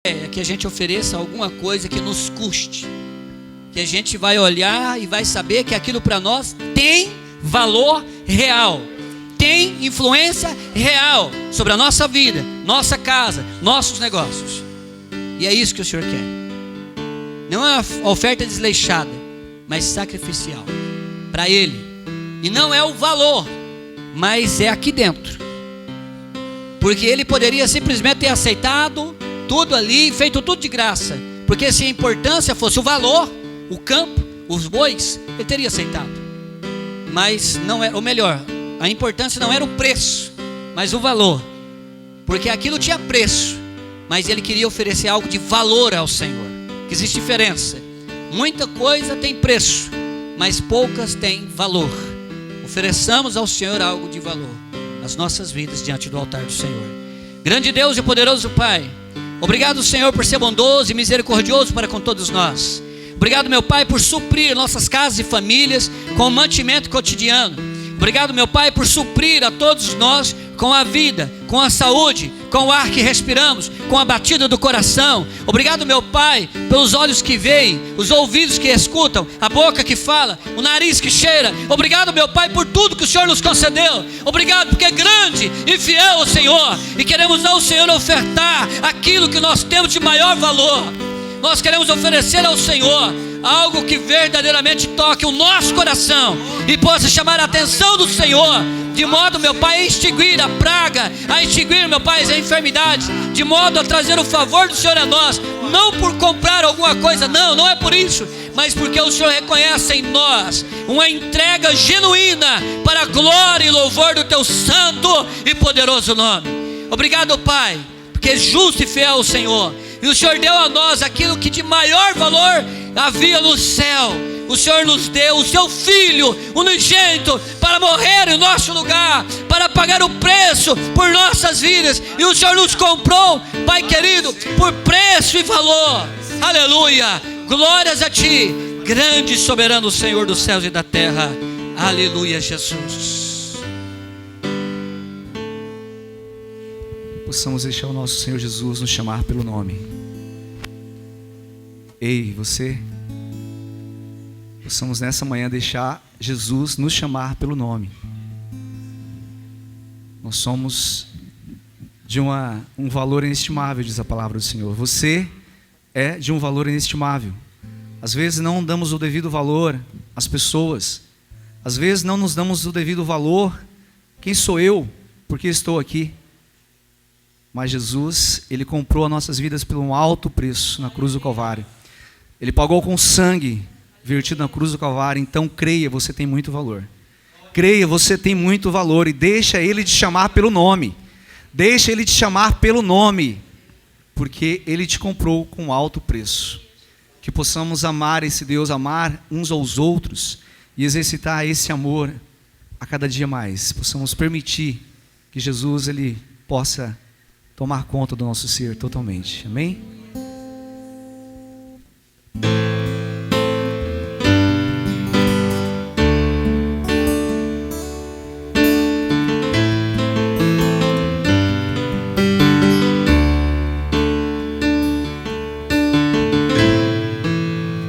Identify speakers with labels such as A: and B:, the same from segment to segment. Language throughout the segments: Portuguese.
A: é que a gente ofereça alguma coisa que nos custe, que a gente vai olhar e vai saber que aquilo para nós tem valor real, tem influência real sobre a nossa vida, nossa casa, nossos negócios. E é isso que o Senhor quer. Não é uma oferta desleixada, mas sacrificial para Ele. E não é o valor, mas é aqui dentro. Porque Ele poderia simplesmente ter aceitado tudo ali, feito tudo de graça. Porque se a importância fosse o valor, o campo, os bois, Ele teria aceitado. Mas não é, ou melhor, a importância não era o preço, mas o valor. Porque aquilo tinha preço, mas Ele queria oferecer algo de valor ao Senhor. Que existe diferença. Muita coisa tem preço, mas poucas têm valor. Ofereçamos ao Senhor algo de valor, as nossas vidas diante do altar do Senhor. Grande Deus e poderoso Pai, obrigado, Senhor, por ser bondoso e misericordioso para com todos nós. Obrigado, meu Pai, por suprir nossas casas e famílias com o mantimento cotidiano. Obrigado, meu Pai, por suprir a todos nós com a vida, com a saúde, com o ar que respiramos, com a batida do coração. Obrigado, meu Pai, pelos olhos que veem, os ouvidos que escutam, a boca que fala, o nariz que cheira. Obrigado, meu Pai, por tudo que o Senhor nos concedeu. Obrigado porque é grande e fiel o Senhor, e queremos ao Senhor ofertar aquilo que nós temos de maior valor. Nós queremos oferecer ao Senhor algo que verdadeiramente toque o nosso coração e possa chamar a atenção do Senhor, de modo, meu Pai, a extinguir a praga, a extinguir, meu Pai, as enfermidades, de modo a trazer o favor do Senhor a nós, não por comprar alguma coisa, não é por isso, mas porque o Senhor reconhece em nós uma entrega genuína para a glória e louvor do Teu santo e poderoso nome. Obrigado, Pai, porque é justo e fiel o Senhor, e o Senhor deu a nós aquilo que de maior valor havia no céu. O Senhor nos deu o Seu Filho unigênito para morrer em nosso lugar, para pagar o preço por nossas vidas, e o Senhor nos comprou, Pai querido, por preço e valor. Aleluia, glórias a Ti, grande e soberano Senhor dos céus e da terra. Aleluia, Jesus.
B: Possamos deixar o nosso Senhor Jesus nos chamar pelo nome. Ei, você, possamos nessa manhã deixar Jesus nos chamar pelo nome. Nós somos de um valor inestimável, diz a palavra do Senhor. Você é de um valor inestimável. Às vezes não damos o devido valor às pessoas. Às vezes não nos damos o devido valor. Quem sou eu? Porque estou aqui. Mas Jesus, Ele comprou as nossas vidas por um alto preço na cruz do Calvário. Ele pagou com sangue vertido na cruz do Calvário. Então creia, você tem muito valor. Creia, você tem muito valor. E deixa Ele te chamar pelo nome. Deixa Ele te chamar pelo nome. Porque Ele te comprou com alto preço. Que possamos amar esse Deus, amar uns aos outros e exercitar esse amor a cada dia mais. Possamos permitir que Jesus, Ele possa tomar conta do nosso ser totalmente. Amém?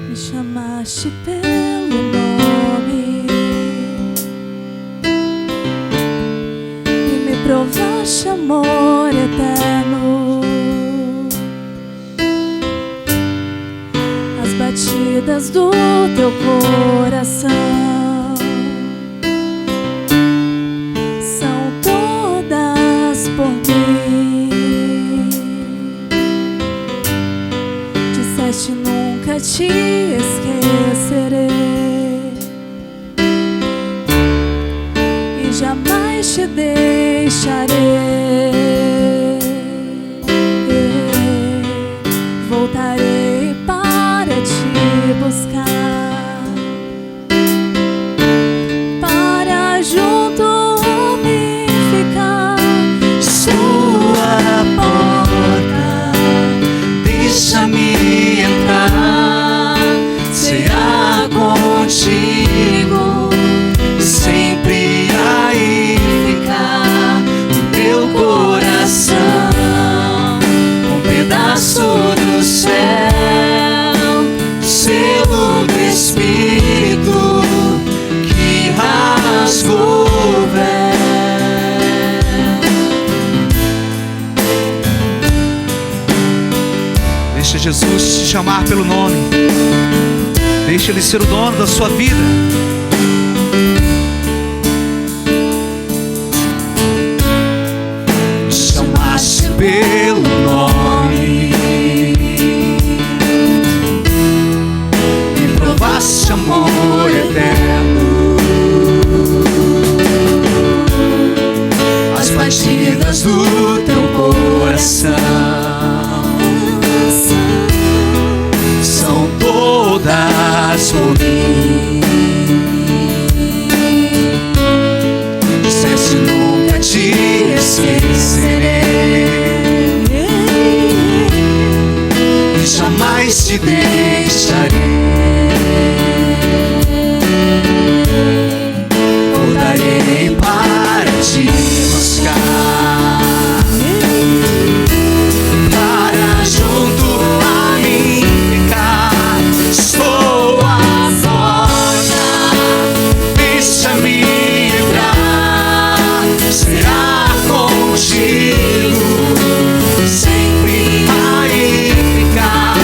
C: Me chamaste pelo nome e me provaste amor eterno. As batidas do teu coração são todas por mim. Disseste nunca te esquecerei e jamais te deixarei. Voltarei para te buscar, para junto me ficar.
D: Estou à porta, deixa-me entrar, cear contigo e sempre aí ficar no teu coração.
B: Jesus te chamar pelo nome. Deixa Ele ser o dono da sua vida.
D: Me chamaste pelo nome, me provaste amor eterno. As batidas do teu coração são todas por mim. Disseste nunca te esquecerei e jamais te deixarei. Voltarei para te buscar, para junto a mim ficar. Estou à porta, deixa-me entrar. Será contigo, sempre aí ficar.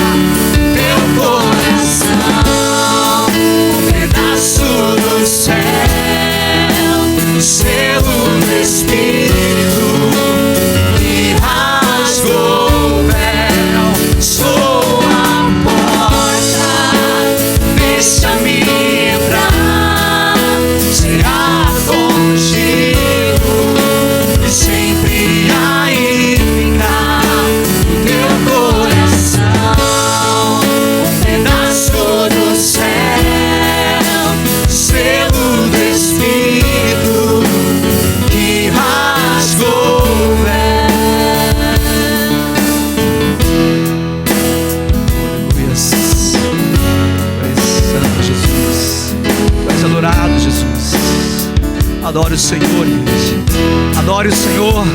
D: Teu coração, um pedaço do céu, o selo do Espírito que rasgou o véu. Estou à porta, deixa-me entrar. Será contigo e sempre aí ficar. O teu coração, um pedaço do céu, selo do Espírito que rasgou o véu.
B: Aleluia. Tu és santo, Jesus. Tu és adorado, Jesus. Adore o Senhor, igreja. Adore o Senhor.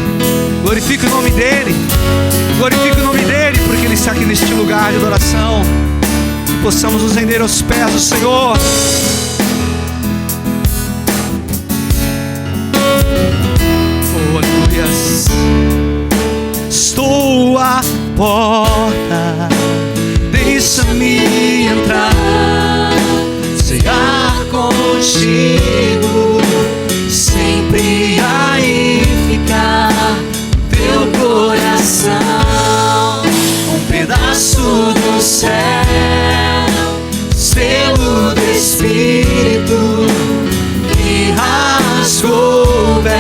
B: Glorifique o nome dEle. Glorifique o nome dEle, porque Ele está aqui neste lugar de adoração. Que possamos nos render aos pés do Senhor. Oh, aleluia. Estou à porta, deixa-me entrar.
D: Cear contigo, sempre aí ficar. Teu coração, um pedaço do céu, selo do Espírito que rasgou o véu.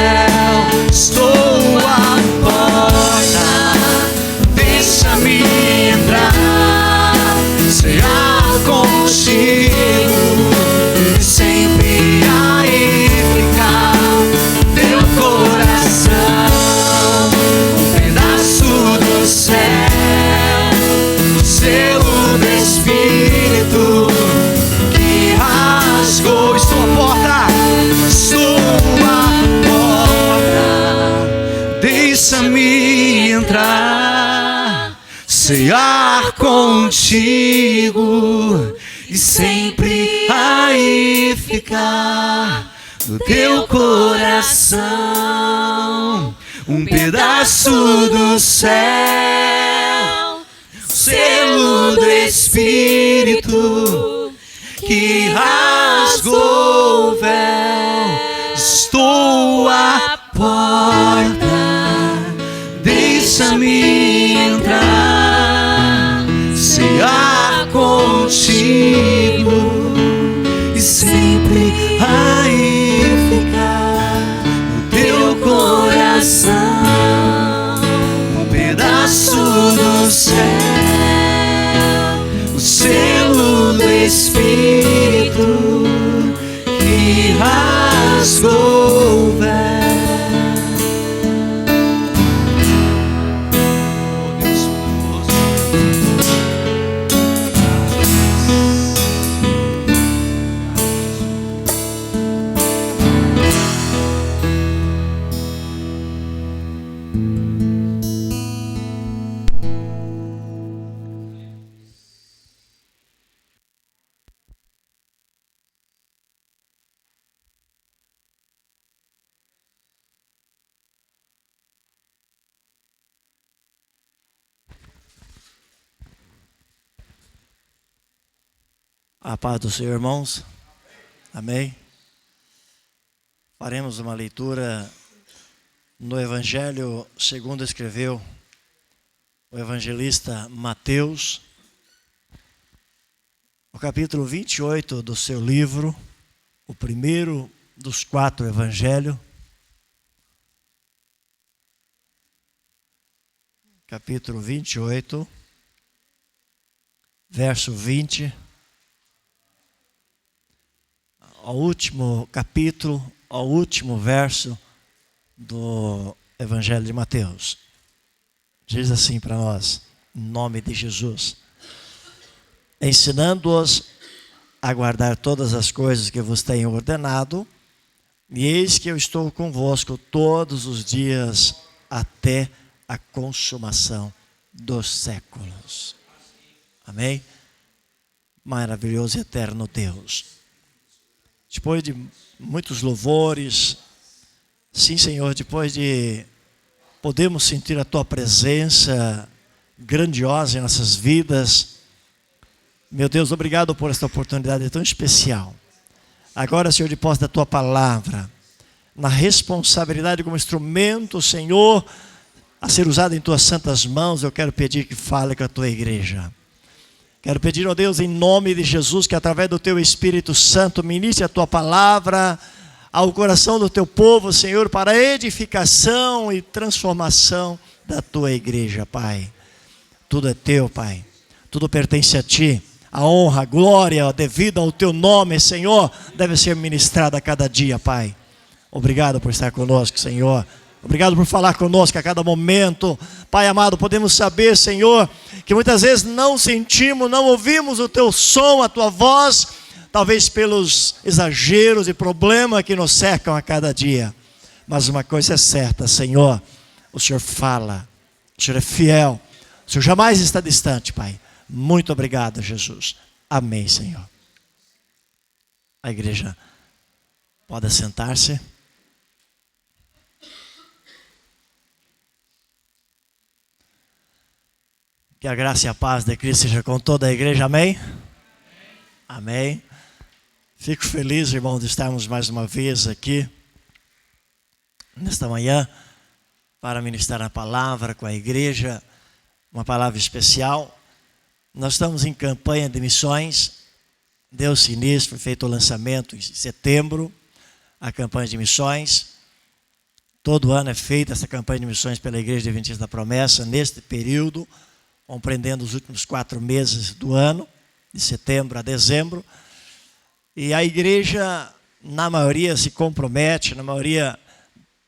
D: Estou à porta, deixa-me entrar. Cear contigo, sempre aí ficar. Teu coração, um pedaço do céu, o selo do Espírito que rasgou.
B: Estou à porta,
D: Estou à porta, deixa-me entrar. Cear contigo e sempre aí ficar. No teu coração, um pedaço do céu, selo do Espírito que rasgou o véu. Estou à porta, deixa-me entrar. Cear contigo e sempre aí ficar. No teu coração, um pedaço do céu, o selo do Espírito que
E: A paz do Senhor, irmãos. Amém. Faremos uma leitura no Evangelho segundo escreveu o evangelista Mateus, no capítulo 28 do seu livro, o primeiro dos 4 evangelhos. Capítulo 28, verso 20. Ao último capítulo, ao último verso do Evangelho de Mateus. Diz assim para nós, em nome de Jesus: ensinando-os a guardar todas as coisas que vos tenho ordenado, e eis que eu estou convosco todos os dias até a consumação dos séculos. Amém? Maravilhoso e eterno Deus. Depois de muitos louvores, sim, Senhor, depois de podermos sentir a Tua presença grandiosa em nossas vidas, meu Deus, obrigado por esta oportunidade tão especial. Agora, Senhor, de posse da Tua palavra, na responsabilidade como instrumento, Senhor, a ser usado em Tuas santas mãos, eu quero pedir que fale com a Tua igreja. Quero pedir, ó Deus, em nome de Jesus, que através do Teu Espírito Santo ministre a Tua palavra ao coração do Teu povo, Senhor, para a edificação e transformação da Tua igreja, Pai. Tudo é Teu, Pai. Tudo pertence a Ti. A honra, a glória devida ao Teu nome, Senhor, deve ser ministrada a cada dia, Pai. Obrigado por estar conosco, Senhor. Obrigado por falar conosco a cada momento. Pai amado, podemos saber, Senhor, que muitas vezes não sentimos, não ouvimos o Teu som, a Tua voz, talvez pelos exageros e problemas que nos cercam a cada dia. Mas uma coisa é certa, Senhor, o Senhor fala, o Senhor é fiel, o Senhor jamais está distante, Pai. Muito obrigado, Jesus. Amém, Senhor. A igreja pode sentar-se. Que a graça e a paz de Cristo seja com toda a igreja, amém? Amém. Fico feliz, irmão, de estarmos mais uma vez aqui, nesta manhã, para ministrar a palavra com a igreja, uma palavra especial. Nós estamos em campanha de missões, deu-se início, foi feito o lançamento em setembro, a campanha de missões. Todo ano é feita essa campanha de missões pela Igreja Adventista da Promessa, neste período, compreendendo os últimos 4 meses do ano, de setembro a dezembro. E a igreja, na maioria, se compromete, na maioria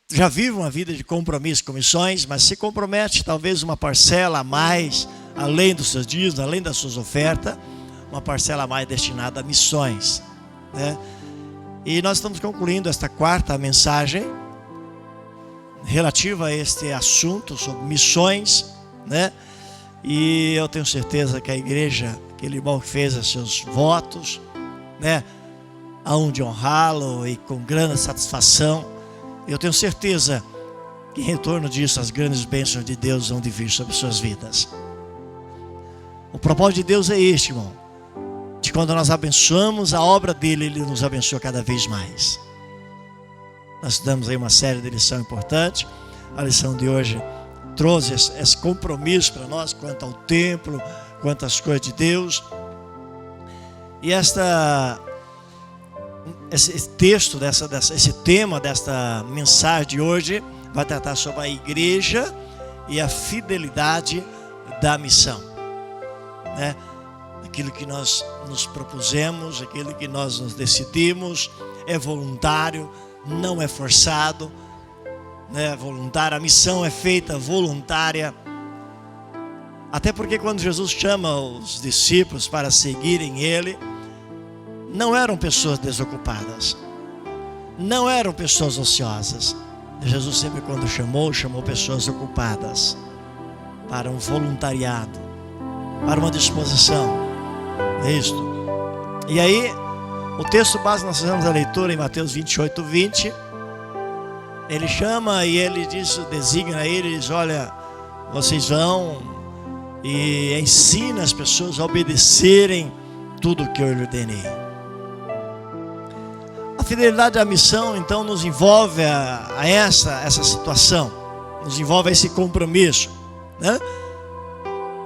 E: já vive uma vida de compromisso com missões, mas se compromete talvez uma parcela a mais, além dos seus dias, além das suas ofertas, uma parcela a mais destinada a missões, né? E nós estamos concluindo esta 4ª mensagem relativa a este assunto sobre missões, né? E eu tenho certeza que a igreja, aquele irmão que fez os seus votos, né, hão de honrá-lo e com grande satisfação. Eu tenho certeza que em retorno disso as grandes bênçãos de Deus vão vir sobre suas vidas. O propósito de Deus é este, irmão, de quando nós abençoamos a obra dele, ele nos abençoa cada vez mais. Nós estudamos aí uma série de lições importantes. A lição de hoje trouxe esse compromisso para nós quanto ao templo, quanto às coisas de Deus. E esse texto, esse tema desta mensagem de hoje vai tratar sobre a igreja e a fidelidade da missão, né? Aquilo que nós nos propusemos, aquilo que nós nos decidimos, é voluntário, não é forçado, né? Voluntária, a missão é feita voluntária. Até porque quando Jesus chama os discípulos para seguirem Ele, não eram pessoas desocupadas, não eram pessoas ociosas. Jesus sempre quando chamou pessoas ocupadas para um voluntariado, para uma disposição. É isto. E aí, o texto base nós fizemos a leitura em Mateus 28, 20. Ele chama e ele diz, designa ele, diz: olha, vocês vão e ensina as pessoas a obedecerem tudo que eu lhe ordenei. A fidelidade à missão, então, nos envolve a essa situação, nos envolve a esse compromisso, né?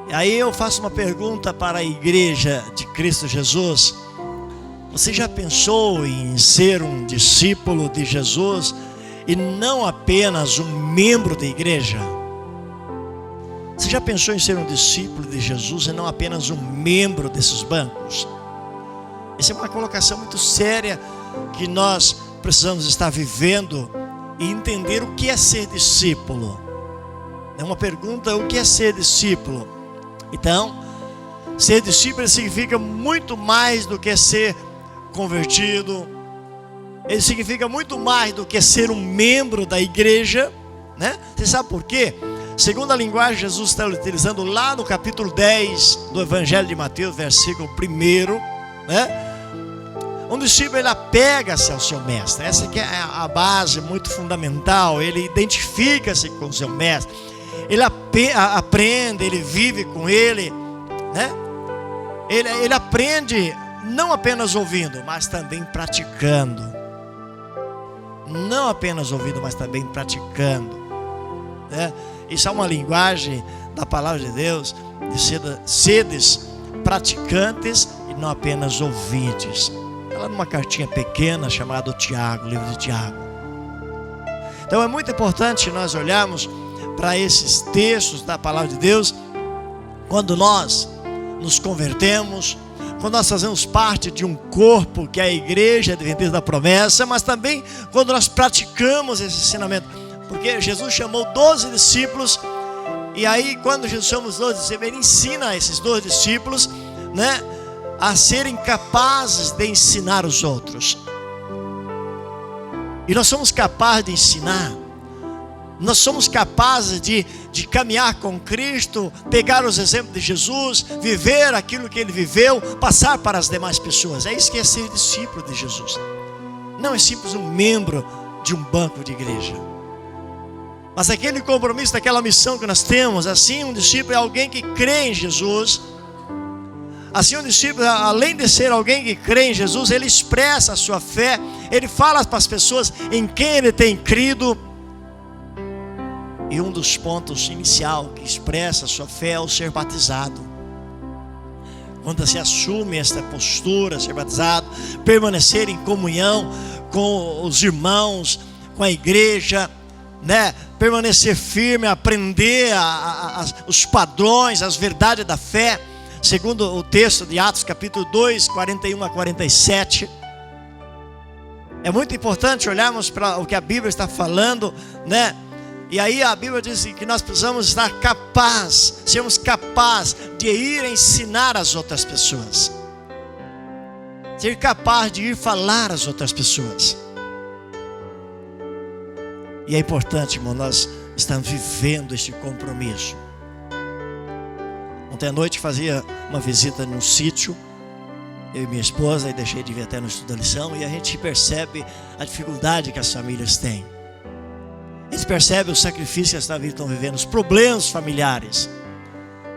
E: E aí eu faço uma pergunta para a igreja de Cristo Jesus. Você já pensou em ser um discípulo de Jesus e não apenas um membro da igreja? Você já pensou em ser um discípulo de Jesus e não apenas um membro desses bancos? Essa é uma colocação muito séria que nós precisamos estar vivendo e entender o que é ser discípulo. É uma pergunta: o que é ser discípulo? Então, ser discípulo significa muito mais do que ser convertido. Ele significa muito mais do que ser um membro da igreja, né? Você sabe por quê? Segundo a linguagem, Jesus está utilizando lá no capítulo 10 do Evangelho de Mateus, versículo 1, né? Um discípulo, ele apega-se ao seu mestre. Essa aqui é a base muito fundamental. Ele identifica-se com o seu mestre. Ele aprende, ele vive com ele, né? Ele aprende não apenas ouvindo, mas também praticando. Não apenas ouvindo, mas também praticando, né? Isso é uma linguagem da palavra de Deus, de sedes praticantes e não apenas ouvintes. Ela numa cartinha pequena chamada Tiago, livro de Tiago. Então é muito importante nós olharmos para esses textos da palavra de Deus quando nós nos convertemos, quando nós fazemos parte de um corpo que é a igreja adventista da promessa, mas também quando nós praticamos esse ensinamento. Porque Jesus chamou 12 discípulos, e aí quando Jesus chama os 12 discípulos, ele ensina esses 12 discípulos, né, a serem capazes de ensinar os outros. E nós somos capazes de ensinar, nós somos capazes de caminhar com Cristo, pegar os exemplos de Jesus, viver aquilo que ele viveu, passar para as demais pessoas. É isso que é ser discípulo de Jesus. Não é simples um membro de um banco de igreja, mas aquele compromisso daquela missão que nós temos. Assim, um discípulo é alguém que crê em Jesus. Assim, um discípulo, além de ser alguém que crê em Jesus, ele expressa a sua fé, ele fala para as pessoas em quem ele tem crido. E um dos pontos inicial que expressa a sua fé é o ser batizado. Quando se assume esta postura, ser batizado, permanecer em comunhão com os irmãos, com a igreja, né? Permanecer firme, aprender os padrões, as verdades da fé, segundo o texto de Atos capítulo 2, 41 a 47. É muito importante olharmos para o que a Bíblia está falando, né? E aí a Bíblia diz que nós precisamos estar sermos capazes de ir ensinar as outras pessoas, ser capaz de ir falar às outras pessoas. E é importante, irmão, nós estamos vivendo este compromisso. Ontem à noite fazia uma visita num sítio, eu e minha esposa, e deixei de vir até no estudo da lição, e a gente percebe a dificuldade que as famílias têm. A gente percebe o sacrifício que as famílias estão vivendo, os problemas familiares.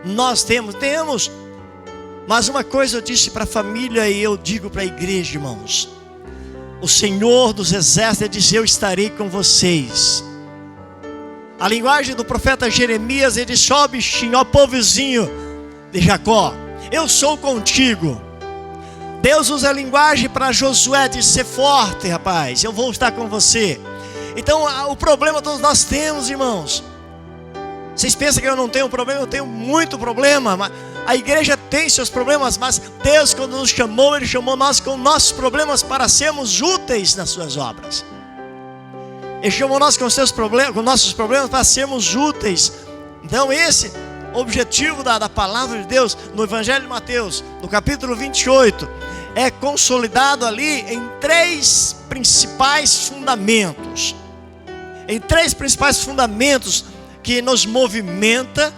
E: Nós temos, mas uma coisa eu disse para a família e eu digo para a igreja, irmãos: o Senhor dos exércitos disse: eu estarei com vocês. A linguagem do profeta Jeremias, ele disse: ó bichinho, ó povozinho de Jacó, eu sou contigo. Deus usa a linguagem para Josué, diz: ser forte, rapaz, eu vou estar com você. Então o problema todos nós temos, irmãos. Vocês pensam que eu não tenho problema? Eu tenho muito problema. Mas a igreja tem seus problemas, mas Deus, quando nos chamou, Ele chamou nós com nossos problemas para sermos úteis nas suas obras. Ele chamou nós com nossos problemas para sermos úteis. Então esse objetivo da palavra de Deus no Evangelho de Mateus, no capítulo 28, é consolidado ali em três principais fundamentos. Em três principais fundamentos que nos movimenta,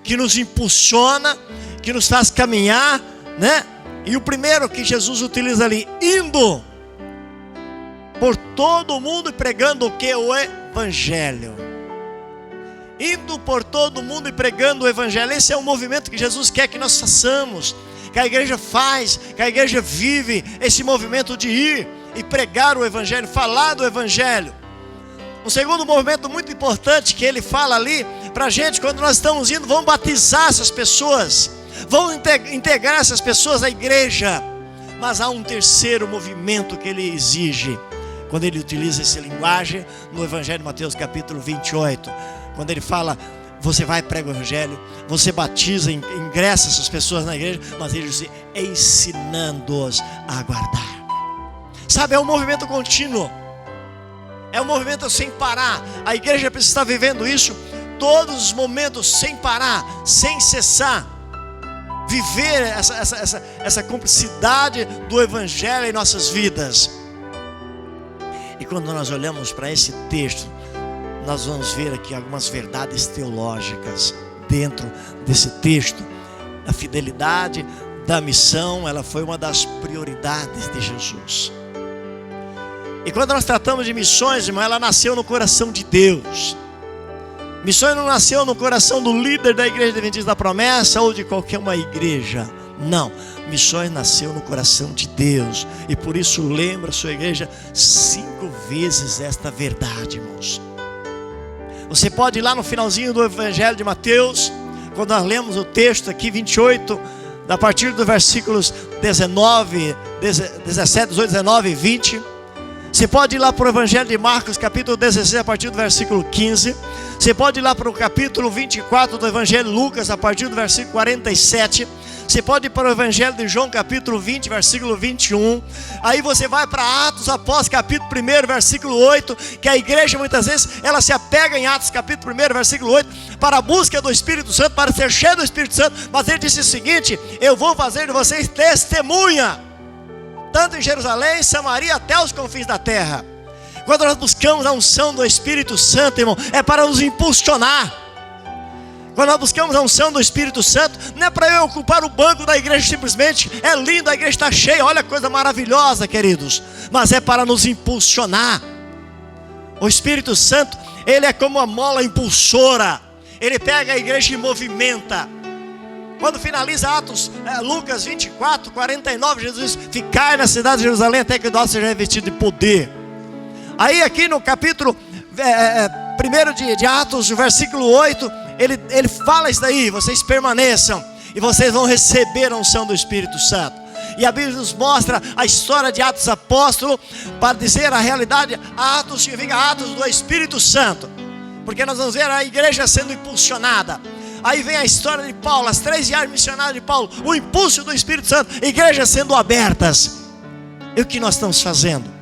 E: que nos impulsiona, que nos faz caminhar, né? E o primeiro que Jesus utiliza ali: indo por todo o mundo e pregando o que? O Evangelho. Indo por todo o mundo e pregando o Evangelho. Esse é o movimento que Jesus quer que nós façamos, que a igreja faz, que a igreja vive esse movimento de ir e pregar o Evangelho, falar do Evangelho. Um segundo movimento muito importante que ele fala ali para a gente, quando nós estamos indo, vamos batizar essas pessoas, vamos integrar essas pessoas à igreja. Mas há um terceiro movimento que ele exige, quando ele utiliza essa linguagem no Evangelho de Mateus capítulo 28, quando ele fala, você vai pregar o Evangelho, você batiza, ingressa essas pessoas na igreja, mas ele diz, ensinando-os a aguardar. Sabe, é um movimento contínuo, é um movimento sem parar. A igreja precisa estar vivendo isso todos os momentos, sem parar, sem cessar. Viver essa cumplicidade do Evangelho em nossas vidas. E quando nós olhamos para esse texto, nós vamos ver aqui algumas verdades teológicas dentro desse texto. A fidelidade da missão, ela foi uma das prioridades de Jesus. E quando nós tratamos de missões, irmão, ela nasceu no coração de Deus. Missões não nasceu no coração do líder da igreja adventista da promessa ou de qualquer uma igreja. Não, missões nasceu no coração de Deus. E por isso lembra a sua igreja 5 vezes esta verdade, irmãos. Você pode ir lá no finalzinho do Evangelho de Mateus, quando nós lemos o texto aqui 28, a partir dos versículos 17, 18, 19 e 20. Você pode ir lá para o Evangelho de Marcos, capítulo 16, a partir do versículo 15. Você pode ir lá para o capítulo 24 do Evangelho de Lucas, a partir do versículo 47. Você pode ir para o Evangelho de João, capítulo 20, versículo 21. Aí você vai para Atos Apóstolos, capítulo 1, versículo 8. Que a igreja muitas vezes, ela se apega em Atos, capítulo 1, versículo 8, para a busca do Espírito Santo, para ser cheio do Espírito Santo. Mas ele disse o seguinte: eu vou fazer de vocês testemunha, tanto em Jerusalém, Samaria, até os confins da terra. Quando nós buscamos a unção do Espírito Santo, irmão, é para nos impulsionar. Quando nós buscamos a unção do Espírito Santo, não é para eu ocupar o banco da igreja simplesmente. É lindo, a igreja está cheia, olha que coisa maravilhosa, queridos. Mas é para nos impulsionar. O Espírito Santo, ele é como uma mola impulsora. Ele pega a igreja e movimenta. Quando finaliza Lucas 24, 49, Jesus diz: ficai na cidade de Jerusalém até que nós seja revestido de poder. Aí aqui no capítulo 1 de Atos, versículo 8, ele fala isso daí: vocês permaneçam e vocês vão receber a unção do Espírito Santo. E a Bíblia nos mostra a história de Atos Apóstolo, para dizer a realidade. Atos significa Atos do Espírito Santo, porque nós vamos ver a igreja sendo impulsionada. Aí vem a história de Paulo, as 3 viagens missionárias de Paulo, o impulso do Espírito Santo, igrejas sendo abertas. E o que nós estamos fazendo?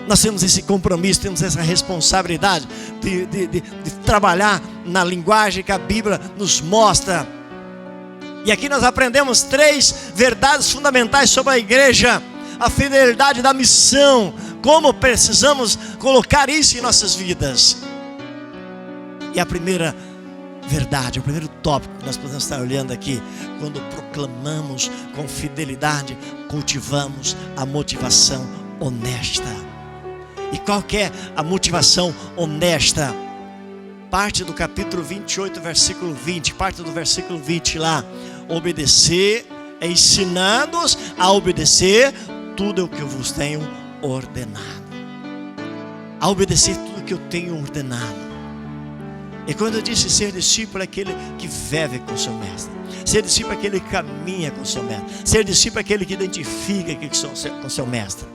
E: Nós temos esse compromisso, temos essa responsabilidade de trabalhar na linguagem que a Bíblia nos mostra. E aqui nós aprendemos 3 verdades fundamentais sobre a igreja: a fidelidade da missão, como precisamos colocar isso em nossas vidas. E a primeira verdade, o primeiro tópico que nós podemos estar olhando aqui: quando proclamamos com fidelidade, cultivamos a motivação honesta. E qual que é a motivação honesta? Parte do capítulo 28, versículo 20, parte do versículo 20 lá: obedecer, ensinando-os a obedecer tudo o que eu vos tenho ordenado. A obedecer tudo o que eu tenho ordenado. E quando eu disse ser discípulo, é aquele que vive com o seu mestre. Ser discípulo é aquele que caminha com o seu mestre. Ser discípulo é aquele que identifica com o seu mestre.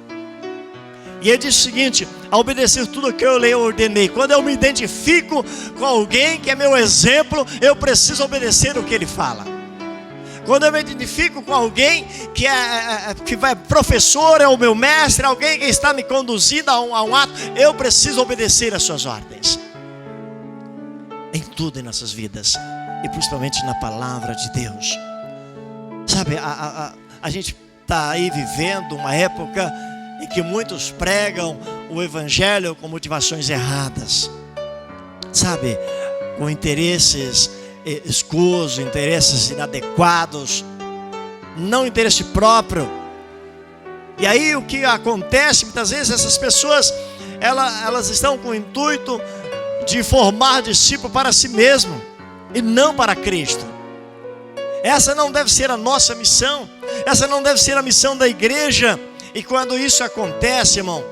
E: E ele diz o seguinte: a obedecer tudo o que eu lhe ordenei. Quando eu me identifico com alguém que é meu exemplo, eu preciso obedecer o que ele fala. Quando eu me identifico com alguém que é professor, é o meu mestre, alguém que está me conduzindo a um ato, eu preciso obedecer às suas ordens. Em tudo em nossas vidas, e principalmente na palavra de Deus. Sabe, a gente está aí vivendo uma época em que muitos pregam o Evangelho com motivações erradas, sabe, com interesses escusos, interesses inadequados, não interesse próprio. E aí o que acontece muitas vezes, essas pessoas elas estão com o intuito de formar discípulo para si mesmo e não para Cristo. Essa não deve ser a nossa missão. Essa não deve ser a missão da igreja. E quando isso acontece, irmão,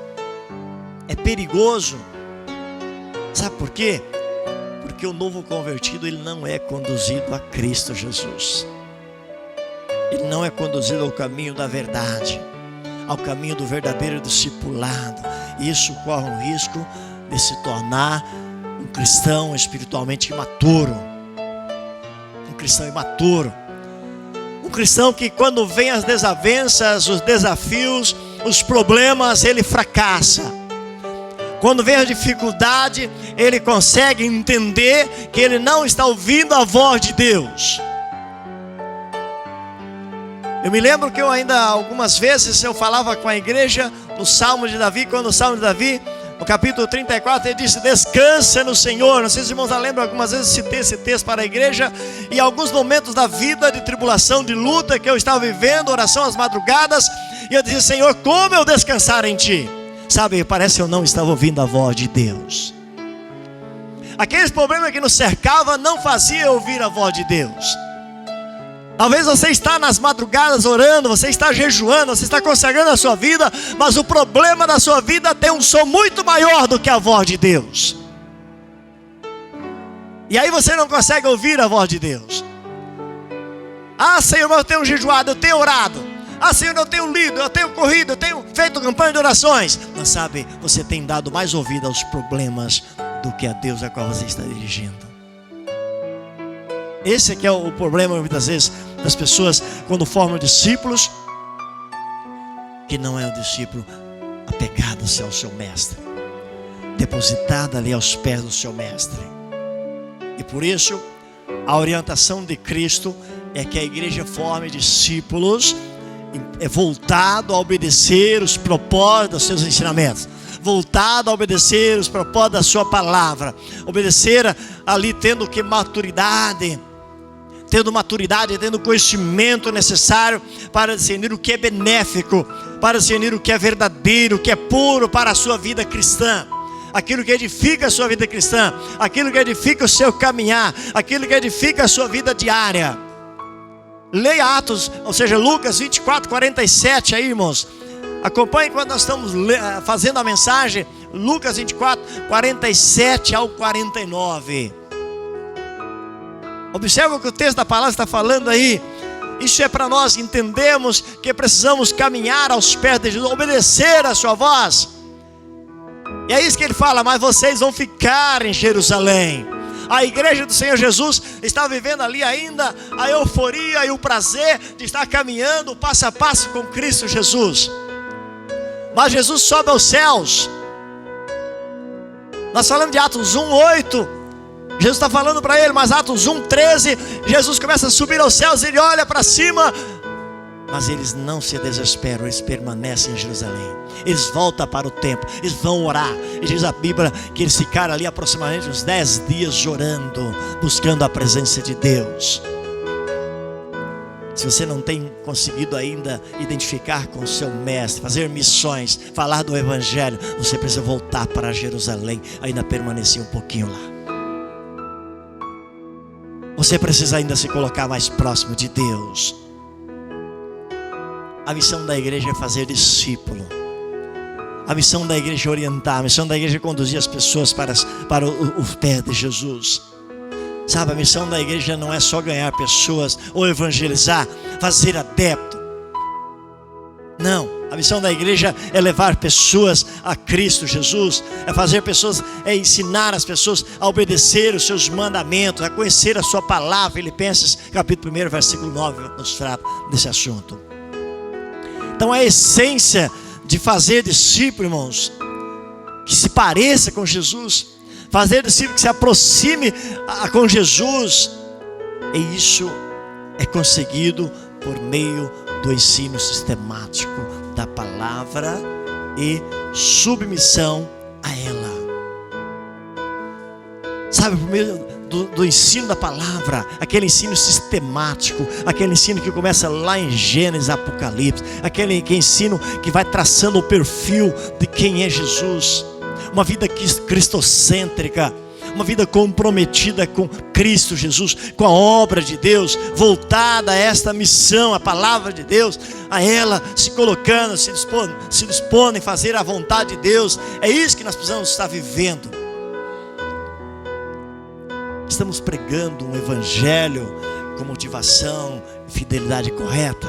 E: é perigoso. Sabe por quê? Porque o novo convertido, ele não é conduzido a Cristo Jesus. Ele não é conduzido ao caminho da verdade, ao caminho do verdadeiro discipulado. E isso corre o risco de se tornar um cristão espiritualmente imaturo. Um cristão imaturo. Um cristão que, quando vem as desavenças, os desafios, os problemas, ele fracassa. Quando vem a dificuldade, ele consegue entender que ele não está ouvindo a voz de Deus. Eu me lembro que eu ainda algumas vezes eu falava com a igreja no Salmo de Davi, quando o Salmo de Davi, no capítulo 34, ele disse: descansa no Senhor. Não sei se os irmãos lembram, algumas vezes citei esse texto para a igreja. E alguns momentos da vida de tribulação, de luta que eu estava vivendo, oração às madrugadas, e eu dizia: Senhor, como eu descansar em Ti? Sabe, parece que eu não estava ouvindo a voz de Deus. Aqueles problemas que nos cercavam não faziam ouvir a voz de Deus. Talvez você está nas madrugadas orando, você está jejuando, você está consagrando a sua vida, mas o problema da sua vida tem um som muito maior do que a voz de Deus. E aí você não consegue ouvir a voz de Deus. Ah, Senhor, mas eu tenho jejuado, eu tenho orado. Ah, Senhor, eu tenho lido, eu tenho corrido, eu tenho feito campanha de orações. Mas sabe, você tem dado mais ouvido aos problemas do que a Deus a qual você está dirigindo. Esse aqui é o problema muitas vezes das pessoas quando formam discípulos, que não é um discípulo apegado ao seu mestre, depositado ali aos pés do seu mestre. E por isso a orientação de Cristo é que a igreja forme discípulos voltado a obedecer os propósitos dos seus ensinamentos, voltado a obedecer os propósitos da sua palavra, obedecer ali tendo que maturidade, tendo conhecimento necessário para discernir o que é benéfico, para discernir o que é verdadeiro, o que é puro para a sua vida cristã, aquilo que edifica a sua vida cristã, aquilo que edifica o seu caminhar, aquilo que edifica a sua vida diária. Leia Atos, ou seja, Lucas 24, 47 aí, irmãos. Acompanhe quando nós estamos fazendo a mensagem. Lucas 24, 47 ao 49. Observa o que o texto da palavra está falando aí. Isso é para nós entendermos que precisamos caminhar aos pés de Jesus, obedecer a sua voz. E é isso que ele fala: mas vocês vão ficar em Jerusalém. A igreja do Senhor Jesus está vivendo ali ainda a euforia e o prazer de estar caminhando passo a passo com Cristo Jesus. Mas Jesus sobe aos céus. Nós falamos de Atos 1:8. Jesus está falando para ele, mas Atos 1:13, Jesus começa a subir aos céus, ele olha para cima, mas eles não se desesperam, eles permanecem em Jerusalém. Eles voltam para o templo, eles vão orar. E diz a Bíblia que eles ficaram ali aproximadamente uns 10 dias orando, buscando a presença de Deus. Se você não tem conseguido ainda identificar com o seu mestre, fazer missões, falar do evangelho, você precisa voltar para Jerusalém, ainda permanecer um pouquinho lá. Você precisa ainda se colocar mais próximo de Deus. A missão da igreja é fazer discípulo. A missão da igreja é orientar. A missão da igreja é conduzir as pessoas para o pé de Jesus. Sabe, a missão da igreja não é só ganhar pessoas ou evangelizar, fazer adepto. Não, a missão da igreja é levar pessoas a Cristo Jesus, é fazer pessoas, é ensinar as pessoas a obedecer os seus mandamentos, a conhecer a sua palavra. Filipenses capítulo 1, versículo 9 nos trata desse assunto. Então a essência de fazer discípulo, irmãos, que se pareça com Jesus, fazer discípulo que se aproxime com Jesus, e isso é conseguido por meio do ensino sistemático da palavra e submissão a ela. Sabe, por meio do ensino da palavra, aquele ensino sistemático, aquele ensino que começa lá em Gênesis, Apocalipse, aquele ensino que vai traçando o perfil de quem é Jesus, uma vida cristocêntrica, uma vida comprometida com Cristo Jesus, com a obra de Deus, voltada a esta missão, a palavra de Deus, a ela, se colocando, se dispondo em fazer a vontade de Deus. É isso que nós precisamos estar vivendo. Estamos pregando um evangelho com motivação e fidelidade correta.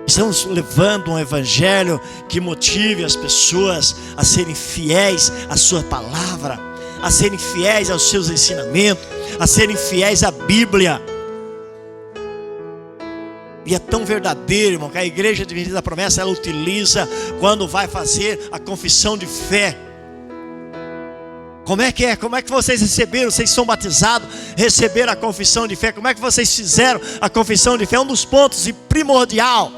E: Estamos levando um evangelho que motive as pessoas a serem fiéis à sua palavra, a serem fiéis aos seus ensinamentos, a serem fiéis à Bíblia. E é tão verdadeiro, irmão, que a Igreja Adventista da Promessa, ela utiliza quando vai fazer a confissão de fé. Como é que é? Como é que vocês receberam? Vocês são batizados, receberam a confissão de fé. Como é que vocês fizeram a confissão de fé? Um dos pontos primordial.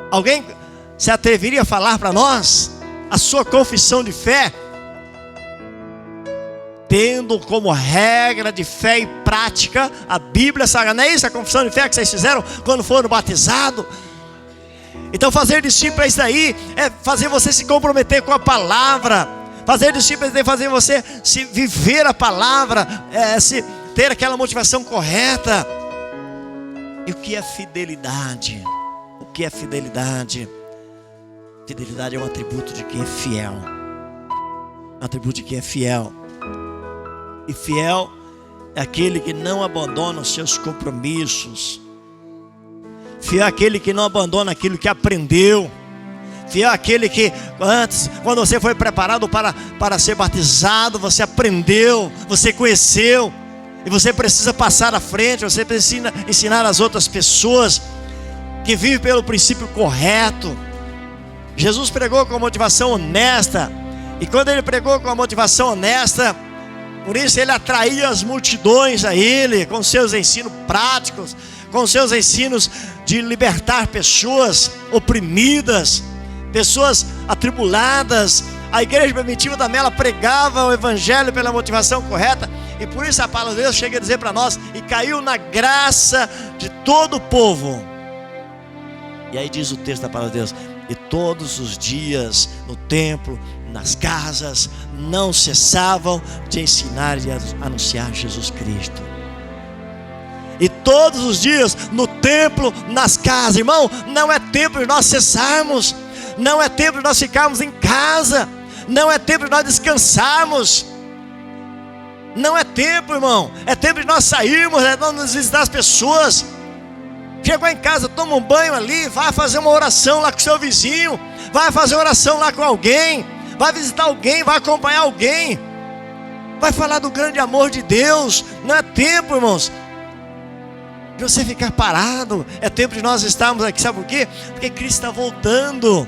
E: Alguém se atreveria a falar para nós a sua confissão de fé? Tendo como regra de fé e prática a Bíblia Sagrada. Não é isso a confissão de fé que vocês fizeram quando foram batizados? Então fazer discípulo é isso aí, é fazer você se comprometer com a palavra. Fazer discípulo é fazer você se viver a palavra, se ter aquela motivação correta. E o que é fidelidade? O que é fidelidade? Fidelidade é um atributo de quem é fiel. Um atributo de quem é fiel. E fiel é aquele que não abandona os seus compromissos. Fiel é aquele que não abandona aquilo que aprendeu. Fiel é aquele que antes, quando você foi preparado para ser batizado, você aprendeu, você conheceu. E você precisa passar à frente, você precisa ensinar as outras pessoas que vivem pelo princípio correto. Jesus pregou com a motivação honesta. E quando ele pregou com a motivação honesta, por isso ele atraía as multidões a ele, com seus ensinos práticos, com seus ensinos de libertar pessoas oprimidas, pessoas atribuladas. A igreja primitiva também, ela pregava o evangelho pela motivação correta. E por isso a palavra de Deus chega a dizer para nós: e caiu na graça de todo o povo. E aí diz o texto da palavra de Deus: e todos os dias no templo, nas casas, não cessavam de ensinar e anunciar Jesus Cristo. E todos os dias no templo, nas casas. Irmão, não é tempo de nós cessarmos. Não é tempo de nós ficarmos em casa. Não é tempo de nós descansarmos. Não é tempo, irmão. É tempo de nós sairmos, é nós visitar as pessoas. Chegou em casa, toma um banho ali, vai fazer uma oração lá com seu vizinho, vai fazer uma oração lá com alguém, vai visitar alguém, vai acompanhar alguém, vai falar do grande amor de Deus. Não é tempo, irmãos, de você ficar parado. É tempo de nós estarmos aqui, sabe por quê? Porque Cristo está voltando.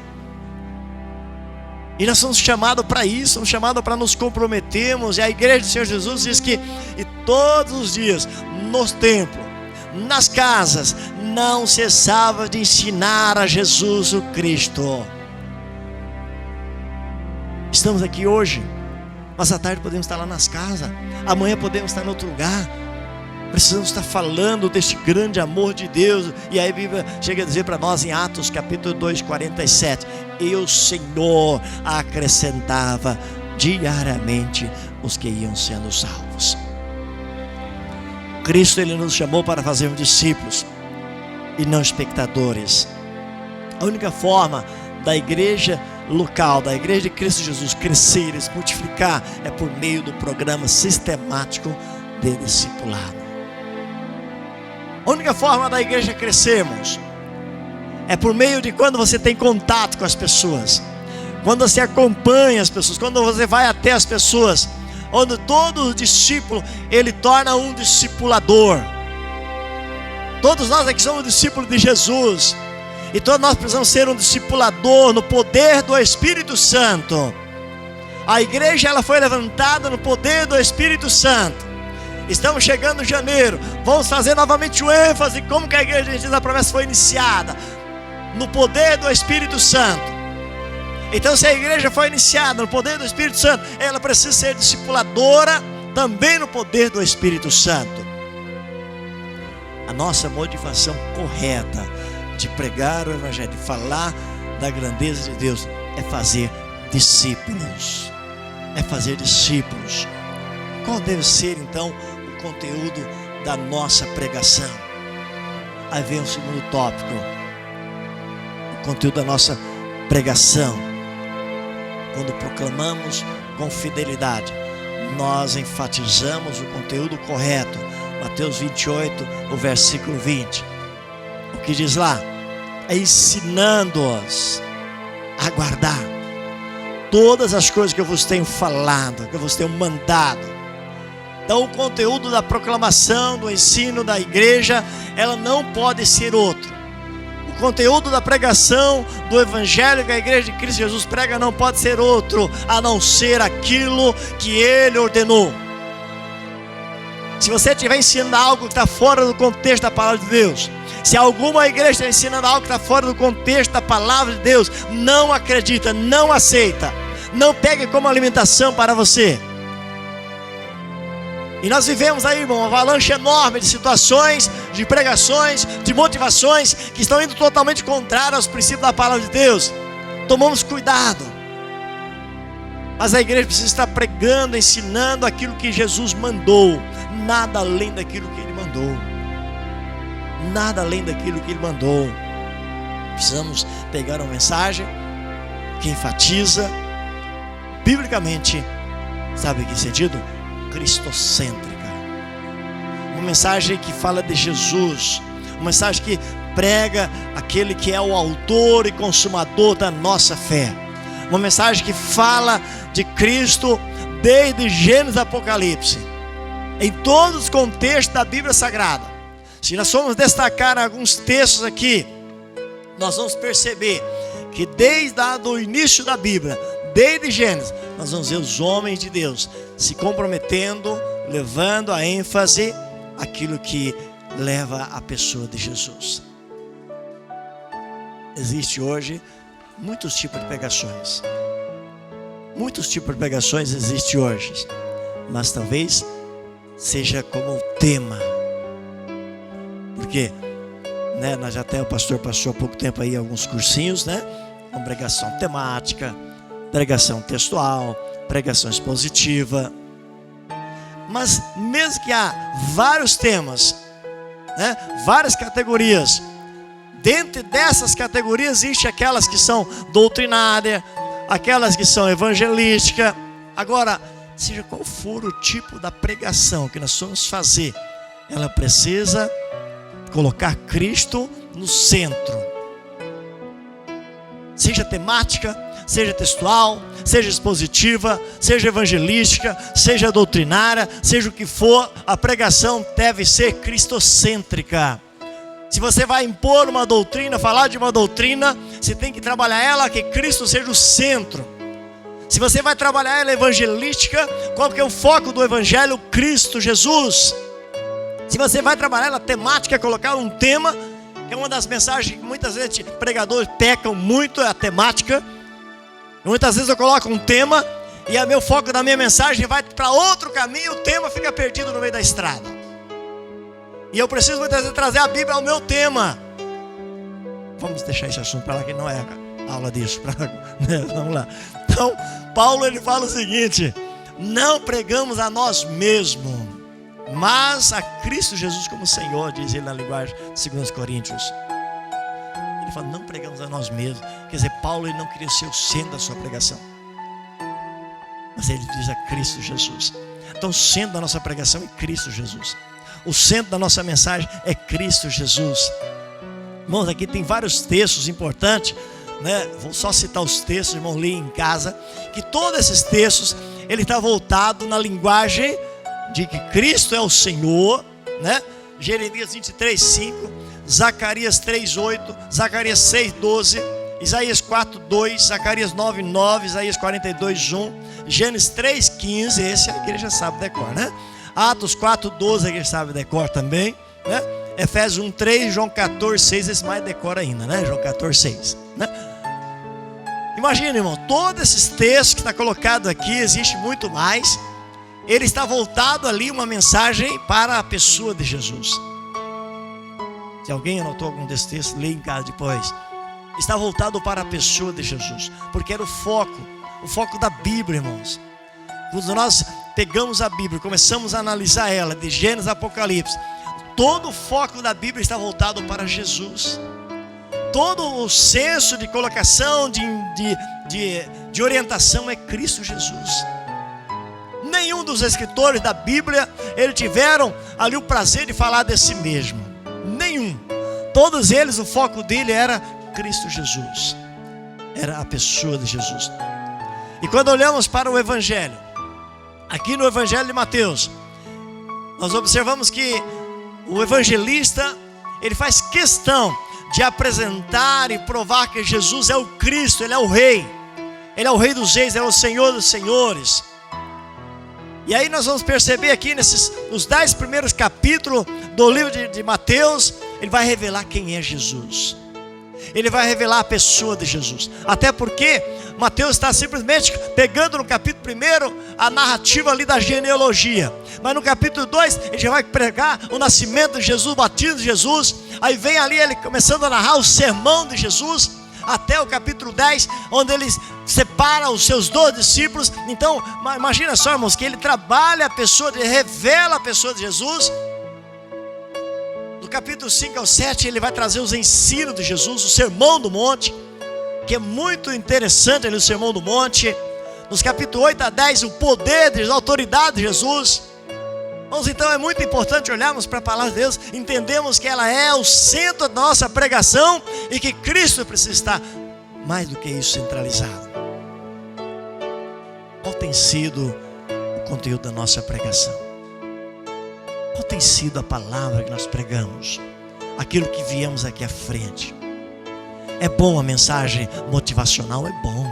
E: E nós somos chamados para isso, somos chamados para nos comprometermos. E a igreja do Senhor Jesus diz que e todos os dias, nos templos, nas casas, não cessava de ensinar a Jesus o Cristo. Estamos aqui hoje, mas à tarde podemos estar lá nas casas, amanhã podemos estar em outro lugar. Precisamos estar falando deste grande amor de Deus. E aí a Bíblia chega a dizer para nós em Atos capítulo 2, 47: e o Senhor acrescentava diariamente os que iam sendo salvos. Cristo, ele nos chamou para fazermos discípulos e não espectadores. A única forma da igreja local, da igreja de Cristo Jesus crescer e se multiplicar é por meio do programa sistemático de discipulado. A única forma da igreja crescermos é por meio de quando você tem contato com as pessoas, quando você acompanha as pessoas, quando você vai até as pessoas, onde todo discípulo, ele torna um discipulador. Todos nós aqui somos discípulos de Jesus, e todos nós precisamos ser um discipulador no poder do Espírito Santo. A igreja, ela foi levantada no poder do Espírito Santo. Estamos chegando em janeiro, vamos fazer novamente o ênfase como que a igreja Adventista da Promessa foi iniciada, no poder do Espírito Santo. Então, se a igreja foi iniciada no poder do Espírito Santo, ela precisa ser discipuladora também no poder do Espírito Santo. A nossa motivação correta de pregar o Evangelho, de falar da grandeza de Deus, é fazer discípulos. É fazer discípulos. Qual deve ser então o conteúdo da nossa pregação? Aí vem o segundo tópico. O conteúdo da nossa pregação. Quando proclamamos com fidelidade, nós enfatizamos o conteúdo correto. Mateus 28, o versículo 20. O que diz lá? É ensinando-os a guardar todas as coisas que eu vos tenho falado, que eu vos tenho mandado. Então o conteúdo da proclamação, do ensino da igreja, ela não pode ser outro. O conteúdo da pregação do evangelho que a igreja de Cristo Jesus prega não pode ser outro, a não ser aquilo que Ele ordenou. Se você estiver ensinando algo que está fora do contexto da palavra de Deus, se alguma igreja está ensinando algo que está fora do contexto da palavra de Deus, não acredita, não aceita, não pegue como alimentação para você. E nós vivemos aí, irmão, uma avalanche enorme de situações, de pregações, de motivações que estão indo totalmente contrárias aos princípios da palavra de Deus. Tomamos cuidado. Mas a igreja precisa estar pregando, ensinando aquilo que Jesus mandou, nada além daquilo que Ele mandou. Nada além daquilo que Ele mandou. Precisamos pegar uma mensagem que enfatiza biblicamente, sabe em que sentido? Cristocêntrica. Uma mensagem que fala de Jesus, uma mensagem que prega aquele que é o autor e consumador da nossa fé, uma mensagem que fala de Cristo desde Gênesis a Apocalipse, em todos os contextos da Bíblia Sagrada. Se nós formos destacar alguns textos aqui, nós vamos perceber que desde o início da Bíblia, desde Gênesis, nós vamos ver os homens de Deus se comprometendo, levando a ênfase aquilo que leva a pessoa de Jesus. Existe hoje muitos tipos de pregações. Muitos tipos de pregações existem hoje, mas talvez seja como tema. Porque, nós até o pastor passou há pouco tempo aí alguns cursinhos, com pregação temática, pregação textual, pregação expositiva. Mas mesmo que há vários temas, várias categorias, dentro dessas categorias existe aquelas que são doutrinárias, aquelas que são evangelística. Agora, seja qual for o tipo da pregação que nós vamos fazer, ela precisa colocar Cristo no centro. Seja temática, seja textual, seja expositiva, seja evangelística, seja doutrinária, seja o que for, a pregação deve ser cristocêntrica. Se você vai impor uma doutrina, falar de uma doutrina, você tem que trabalhar ela que Cristo seja o centro. Se você vai trabalhar ela evangelística, qual que é o foco do evangelho? Cristo Jesus. Se você vai trabalhar ela temática, colocar um tema, que é uma das mensagens que muitas vezes pregadores pecam muito, é a temática. Muitas vezes eu coloco um tema e o meu foco da minha mensagem vai para outro caminho, o tema fica perdido no meio da estrada. E eu preciso muitas vezes trazer a Bíblia ao meu tema. Vamos deixar esse assunto para lá, que não é aula disso. Vamos lá. Então, Paulo ele fala o seguinte: não pregamos a nós mesmos, mas a Cristo Jesus como Senhor, diz ele na linguagem de 2 Coríntios. Ele fala, não pregamos a nós mesmos. Quer dizer, Paulo ele não queria ser o centro da sua pregação, mas ele diz a Cristo Jesus. Então o centro da nossa pregação é Cristo Jesus. O centro da nossa mensagem é Cristo Jesus. Irmãos, aqui tem vários textos importantes, Vou só citar os textos, irmão, leia em casa, que todos esses textos ele está voltado na linguagem de que Cristo é o Senhor, Jeremias 23:5, Zacarias 3:8, Zacarias 6:12, Isaías 4:2, Zacarias 9:9, Isaías 42:1, Gênesis 3:15, esse a igreja sabe decor, Atos 4:12, a igreja sabe decor também, Efésios 1:3, João 14:6, esse mais decora ainda, João 14:6, Imagina, irmão, todos esses textos que está colocado aqui, existe muito mais. Ele está voltado ali uma mensagem para a pessoa de Jesus. Se alguém anotou algum desses textos, leia em casa depois. Está voltado para a pessoa de Jesus, porque era o foco o foco da Bíblia, irmãos. Quando nós pegamos a Bíblia, começamos a analisar ela, de Gênesis a Apocalipse, todo o foco da Bíblia está voltado para Jesus. Todo o senso de colocação, de orientação é Cristo Jesus. Nenhum dos escritores da Bíblia, eles tiveram ali o prazer de falar de si mesmo. Nenhum. Todos eles, o foco dele era Cristo Jesus. Era a pessoa de Jesus. E quando olhamos para o Evangelho, aqui no Evangelho de Mateus, nós observamos que o evangelista, ele faz questão de apresentar e provar que Jesus é o Cristo, Ele é o Rei. Ele é o Rei dos Reis, Ele é o Senhor dos Senhores. E aí nós vamos perceber aqui nos 10 primeiros capítulos do livro de Mateus, ele vai revelar quem é Jesus. Ele vai revelar a pessoa de Jesus. Até porque Mateus está simplesmente pegando no capítulo 1 a narrativa ali da genealogia. Mas no capítulo 2 ele já vai pregar o nascimento de Jesus, o batismo de Jesus. Aí vem ali ele começando a narrar o sermão de Jesus, até o capítulo 10, onde ele separa os seus 12 discípulos. Então, imagina só, irmãos, que ele trabalha a pessoa, ele revela a pessoa de Jesus. Do capítulo 5 ao 7, ele vai trazer os ensinos de Jesus, o Sermão do Monte, que é muito interessante ali o Sermão do Monte. Nos capítulos 8 a 10, o poder, a autoridade de Jesus. Irmãos, então é muito importante olharmos para a palavra de Deus, entendemos que ela é o centro da nossa pregação e que Cristo precisa estar, mais do que isso, centralizado. Qual tem sido o conteúdo da nossa pregação? Qual tem sido a palavra que nós pregamos? Aquilo que viemos aqui à frente. É bom a mensagem motivacional? É bom.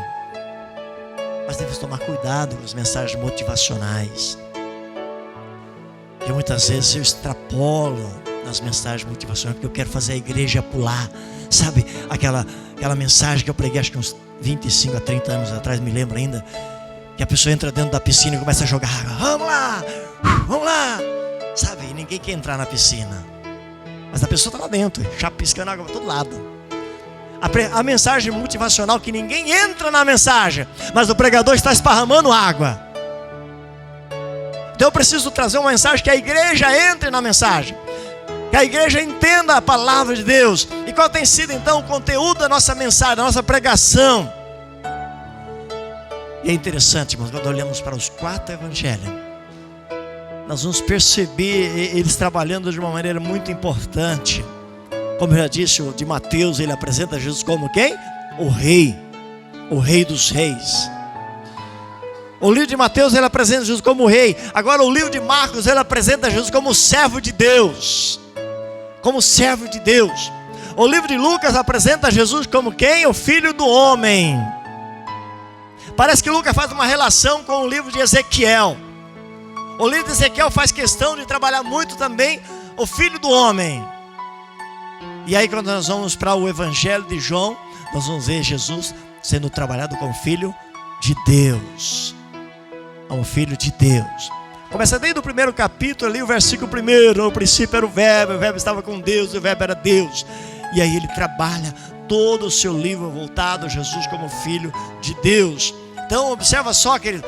E: Mas devemos tomar cuidado com as mensagens motivacionais. Porque muitas vezes eu extrapolo nas mensagens motivacionais, porque eu quero fazer a igreja pular. Sabe, aquela mensagem que eu preguei acho que uns 25 a 30 anos atrás, me lembro ainda, que a pessoa entra dentro da piscina e começa a jogar água. Vamos lá, vamos lá. Sabe, e ninguém quer entrar na piscina, mas a pessoa está lá dentro, chapiscando água para todo lado. A mensagem motivacional, que ninguém entra na mensagem, mas o pregador está esparramando água. Então eu preciso trazer uma mensagem que a igreja entre na mensagem, que a igreja entenda a palavra de Deus. E qual tem sido então o conteúdo da nossa mensagem, da nossa pregação? E é interessante, irmãos, quando olhamos para os 4 evangelhos, nós vamos perceber eles trabalhando de uma maneira muito importante. Como eu já disse, o de Mateus, ele apresenta Jesus como quem? O Rei dos Reis. O livro de Mateus, ele apresenta Jesus como Rei. Agora o livro de Marcos, ele apresenta Jesus como servo de Deus. Como servo de Deus. O livro de Lucas apresenta Jesus como quem? O Filho do Homem. Parece que Lucas faz uma relação com o livro de Ezequiel. O livro de Ezequiel faz questão de trabalhar muito também o Filho do Homem. E aí quando nós vamos para o Evangelho de João, nós vamos ver Jesus sendo trabalhado como Filho de Deus. Como Filho de Deus. Começa desde o primeiro capítulo ali, o versículo 1. No princípio era o Verbo estava com Deus, e o Verbo era Deus. E aí ele trabalha todo o seu livro voltado a Jesus como Filho de Deus. Então observa só que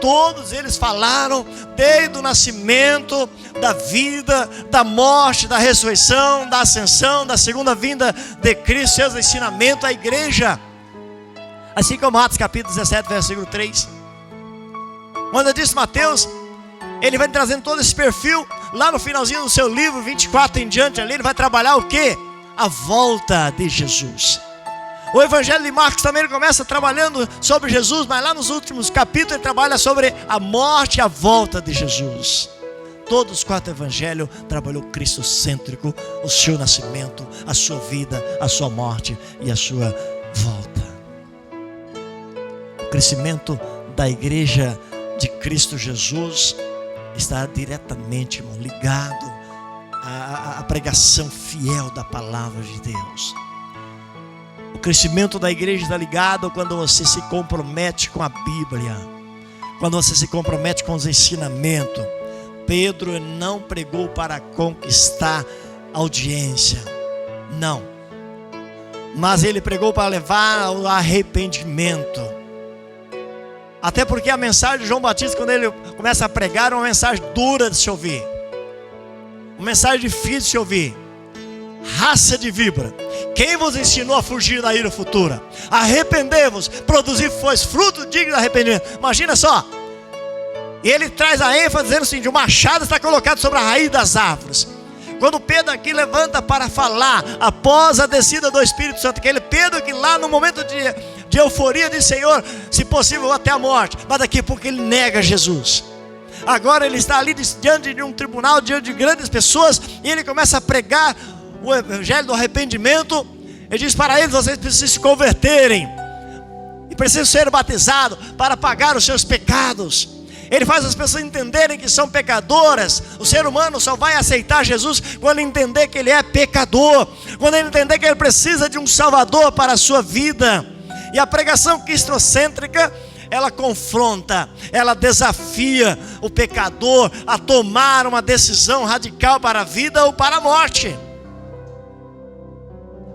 E: todos eles falaram desde o nascimento, da vida, da morte, da ressurreição, da ascensão, da segunda vinda de Cristo, seus ensinamentos à igreja. Assim como Atos capítulo 17, versículo 3. Quando eu disse Mateus, ele vai trazendo todo esse perfil. Lá no finalzinho do seu livro, 24 em diante ali, ele vai trabalhar o quê? A volta de Jesus. O Evangelho de Marcos também ele começa trabalhando sobre Jesus, mas lá nos últimos capítulos ele trabalha sobre a morte e a volta de Jesus. Todos os 4 evangelhos trabalhou Cristo cêntrico, o seu nascimento, a sua vida, a sua morte e a sua volta. O crescimento da igreja de Cristo Jesus está diretamente, irmão, ligado à pregação fiel da palavra de Deus. O crescimento da igreja está ligado quando você se compromete com a Bíblia, quando você se compromete com os ensinamentos. Pedro não pregou para conquistar audiência, não, mas ele pregou para levar ao arrependimento. Até porque a mensagem de João Batista, quando ele começa a pregar, é uma mensagem dura de se ouvir, uma mensagem difícil de se ouvir. Raça de víbora, quem vos ensinou a fugir da ira futura? Arrependei-vos, produzir foi fruto digno de arrependimento. Imagina só, ele traz a ênfase dizendo assim: o machado está colocado sobre a raiz das árvores. Quando Pedro aqui levanta para falar, após a descida do Espírito Santo, aquele Pedro que lá no momento de euforia diz: Senhor, se possível até a morte, mas daqui a pouco ele nega Jesus. Agora ele está ali diante de um tribunal, diante de grandes pessoas, e ele começa a pregar o evangelho do arrependimento. Ele diz para eles: vocês precisam se converterem e precisam ser batizados para pagar os seus pecados. Ele faz as pessoas entenderem que são pecadoras. O ser humano só vai aceitar Jesus quando entender que ele é pecador, quando ele entender que ele precisa de um salvador para a sua vida. E a pregação cristocêntrica, ela confronta, ela desafia o pecador a tomar uma decisão radical para a vida ou para a morte.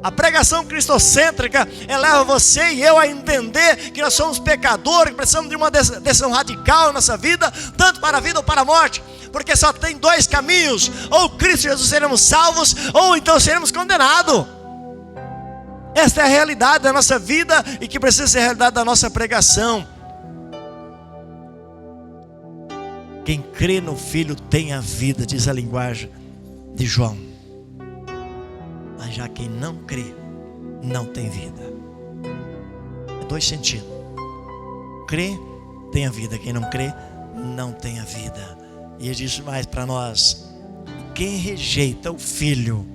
E: A pregação cristocêntrica, ela leva você e eu a entender que nós somos pecadores, que precisamos de uma decisão radical na nossa vida, tanto para a vida ou para a morte, porque só tem dois caminhos: ou Cristo Jesus seremos salvos, ou então seremos condenados. Esta é a realidade da nossa vida e que precisa ser a realidade da nossa pregação. Quem crê no Filho tem a vida, diz a linguagem de João. Mas já quem não crê, não tem vida. É dois sentidos. Crê, tem a vida. Quem não crê, não tem a vida. E ele diz mais para nós: quem rejeita o Filho,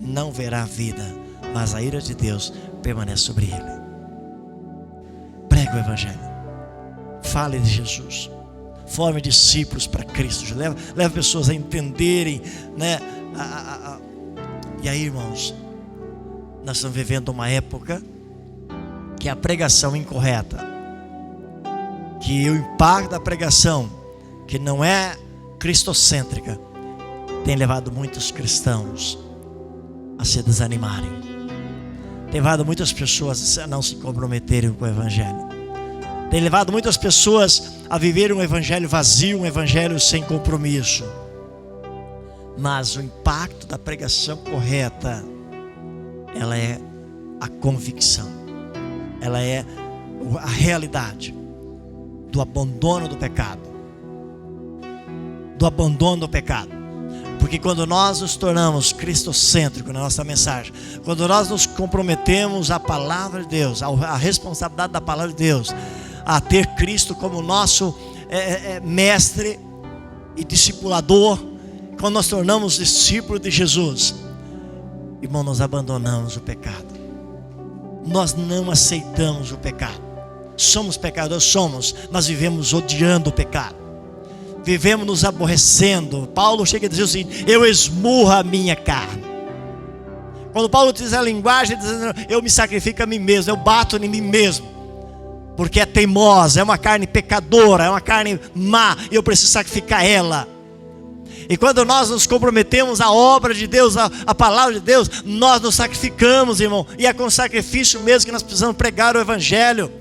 E: não verá a vida, mas a ira de Deus permanece sobre ele. Pregue o Evangelho. Fale de Jesus. Forme discípulos para Cristo. Leve pessoas a entenderem, né, E aí, irmãos, nós estamos vivendo uma época que a pregação incorreta, que o impacto da pregação, que não é cristocêntrica, tem levado muitos cristãos a se desanimarem, tem levado muitas pessoas a não se comprometerem com o Evangelho, tem levado muitas pessoas a viver um Evangelho vazio, um Evangelho sem compromisso. Mas o impacto da pregação correta, ela é a convicção, ela é a realidade do abandono do pecado, porque quando nós nos tornamos cristocêntricos na nossa mensagem, quando nós nos comprometemos à palavra de Deus, à responsabilidade da palavra de Deus, a ter Cristo como nosso mestre e discipulador, quando nós tornamos discípulos de Jesus, irmão, nós abandonamos o pecado. Nós não aceitamos o pecado. Somos pecadores, mas vivemos odiando o pecado. Vivemos nos aborrecendo. Paulo chega a dizer assim: eu esmurro a minha carne. Quando Paulo utiliza a linguagem dizendo: eu me sacrifico a mim mesmo, eu bato em mim mesmo, porque é teimosa, é uma carne pecadora, é uma carne má, e eu preciso sacrificar ela. E quando nós nos comprometemos à obra de Deus, à palavra de Deus, nós nos sacrificamos, irmão. E é com sacrifício mesmo que nós precisamos pregar o Evangelho.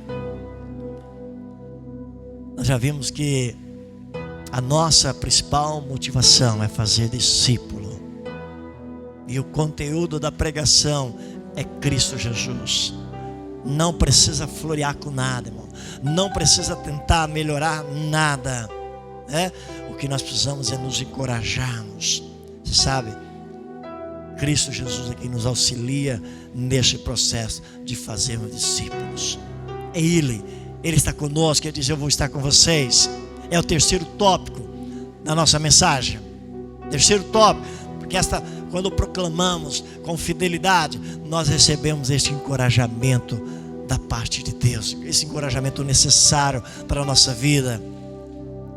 E: Nós já vimos que a nossa principal motivação é fazer discípulo. E o conteúdo da pregação é Cristo Jesus. Não precisa florear com nada, irmão. Não precisa tentar melhorar nada. O que nós precisamos é nos encorajarmos. Você sabe, Cristo Jesus é quem nos auxilia neste processo de fazermos discípulos. É Ele está conosco. Ele diz: eu vou estar com vocês. É o terceiro tópico da nossa mensagem. Terceiro tópico, porque quando proclamamos com fidelidade, nós recebemos este encorajamento da parte de Deus, esse encorajamento necessário para a nossa vida.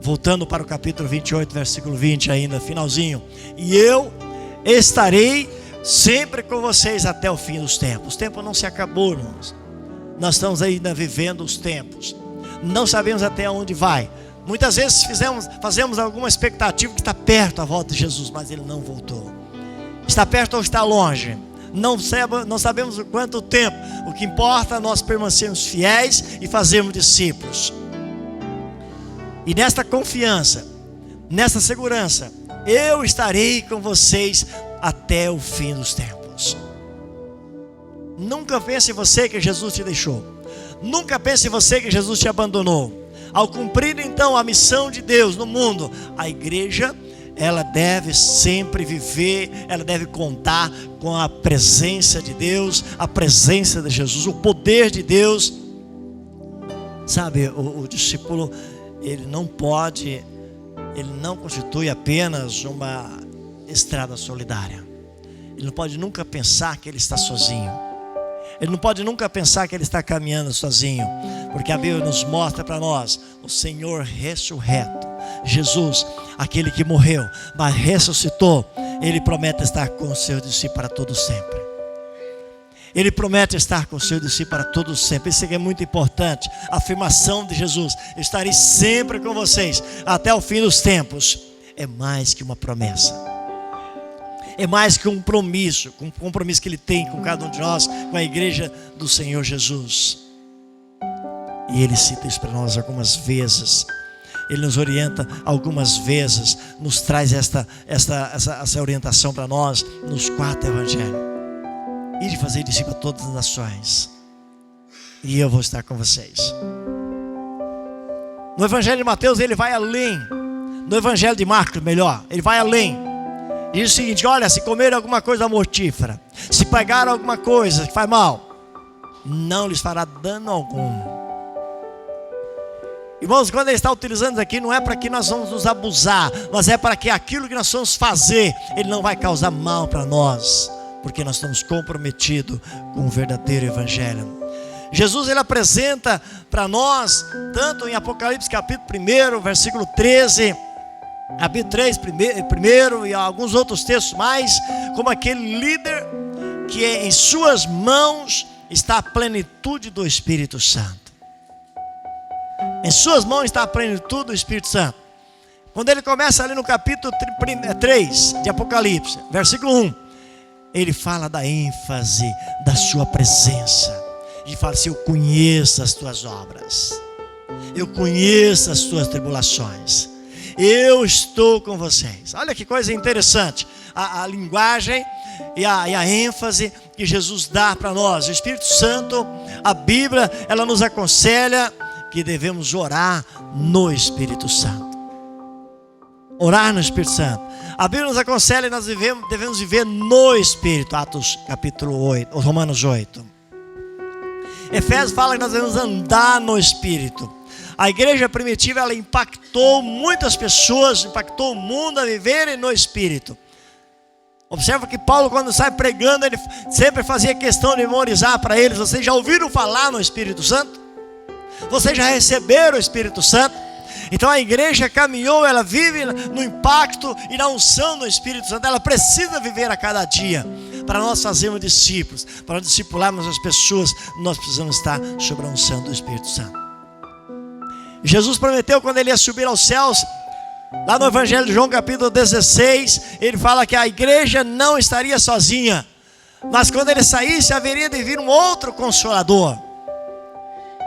E: Voltando para o capítulo 28, versículo 20 ainda, finalzinho: e eu estarei sempre com vocês até o fim dos tempos. O tempo não se acabou, irmãos. Nós estamos ainda vivendo os tempos. Não sabemos até onde vai. Muitas vezes fazemos alguma expectativa que está perto a volta de Jesus, mas Ele não voltou. Está perto ou está longe? Não sabemos o quanto tempo. O que importa é nós permanecermos fiéis e fazermos discípulos. E nesta confiança, nesta segurança, eu estarei com vocês até o fim dos tempos. Nunca pense em você que Jesus te deixou. Nunca pense em você que Jesus te abandonou. Ao cumprir então a missão de Deus no mundo, a igreja, ela deve sempre viver, ela deve contar com a presença de Deus, a presença de Jesus, o poder de Deus. Sabe, o discípulo, ele não constitui apenas uma estrada solidária. Ele não pode nunca pensar que ele está sozinho. Ele não pode nunca pensar que ele está caminhando sozinho, porque a Bíblia nos mostra para nós o Senhor ressurreto, Jesus, aquele que morreu, mas ressuscitou. Ele promete estar com os seus discípulos para todo sempre. Ele promete estar com os seus discípulos para todo sempre. Isso aqui é muito importante. A afirmação de Jesus: estarei sempre com vocês até o fim dos tempos. É mais que uma promessa. É mais que um compromisso que Ele tem com cada um de nós, com a igreja do Senhor Jesus. E Ele cita isso para nós algumas vezes. Ele nos orienta algumas vezes, nos traz essa orientação para nós nos 4 evangelhos. E de fazer discípulos a todas as nações. E eu vou estar com vocês. No evangelho de Mateus ele vai além. No evangelho de Marcos, melhor, ele vai além. Diz o seguinte: olha, se comer alguma coisa mortífera, se pegar alguma coisa que faz mal, não lhes fará dano algum. Irmãos, quando ele está utilizando aqui, não é para que nós vamos nos abusar, mas é para que aquilo que nós vamos fazer, ele não vai causar mal para nós, porque nós estamos comprometidos com o verdadeiro evangelho. Jesus, ele apresenta para nós, tanto em Apocalipse capítulo 1, versículo 13, capítulo 3, primeiro, e alguns outros textos mais, como aquele líder que em suas mãos está a plenitude do Espírito Santo. Em suas mãos está a plenitude do Espírito Santo. Quando ele começa ali no capítulo 3 de Apocalipse, versículo 1, ele fala da ênfase da sua presença. Ele fala assim: eu conheço as tuas obras, eu conheço as tuas tribulações, eu estou com vocês. Olha que coisa interessante, a linguagem e a ênfase que Jesus dá para nós. O Espírito Santo, a Bíblia, ela nos aconselha que devemos orar no Espírito Santo. Orar no Espírito Santo. A Bíblia nos aconselha que nós devemos viver no Espírito. Atos capítulo 8, Romanos 8. Efésios fala que nós devemos andar no Espírito. A igreja primitiva, ela impactou muitas pessoas, impactou o mundo a viverem no Espírito. Observa que Paulo, quando sai pregando, ele sempre fazia questão de memorizar para eles: vocês já ouviram falar no Espírito Santo? Vocês já receberam o Espírito Santo? Então a igreja caminhou, ela vive no impacto e na unção do Espírito Santo. Ela precisa viver a cada dia. Para nós fazermos discípulos, para discipularmos as pessoas, nós precisamos estar sob a unção do Espírito Santo. Jesus prometeu, quando ele ia subir aos céus, lá no Evangelho de João capítulo 16, ele fala que a igreja não estaria sozinha, mas quando ele saísse, haveria de vir um outro Consolador,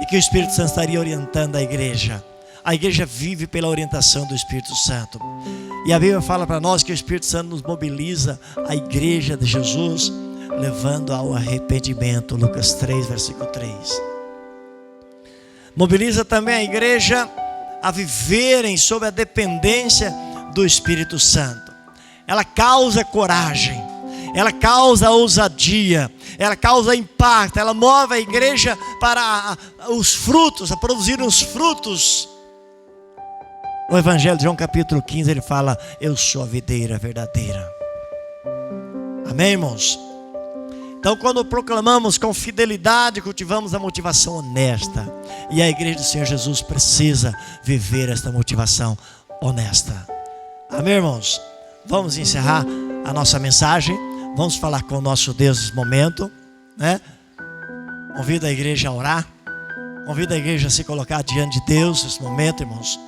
E: e que o Espírito Santo estaria orientando a igreja. A igreja vive pela orientação do Espírito Santo. E a Bíblia fala para nós que o Espírito Santo nos mobiliza, a igreja de Jesus, levando ao arrependimento. Lucas 3, versículo 3. Mobiliza também a igreja a viverem sob a dependência do Espírito Santo. Ela causa coragem, ela causa ousadia, ela causa impacto, ela move a igreja para os frutos, a produzir os frutos. No Evangelho de João capítulo 15 ele fala: eu sou a videira verdadeira. Amém, irmãos? Então, quando proclamamos com fidelidade, cultivamos a motivação honesta. E a igreja do Senhor Jesus precisa viver esta motivação honesta. Amém, irmãos? Vamos encerrar a nossa mensagem. Vamos falar com o nosso Deus nesse momento, né? Convido a igreja a orar. Convido a igreja a se colocar diante de Deus nesse momento, irmãos.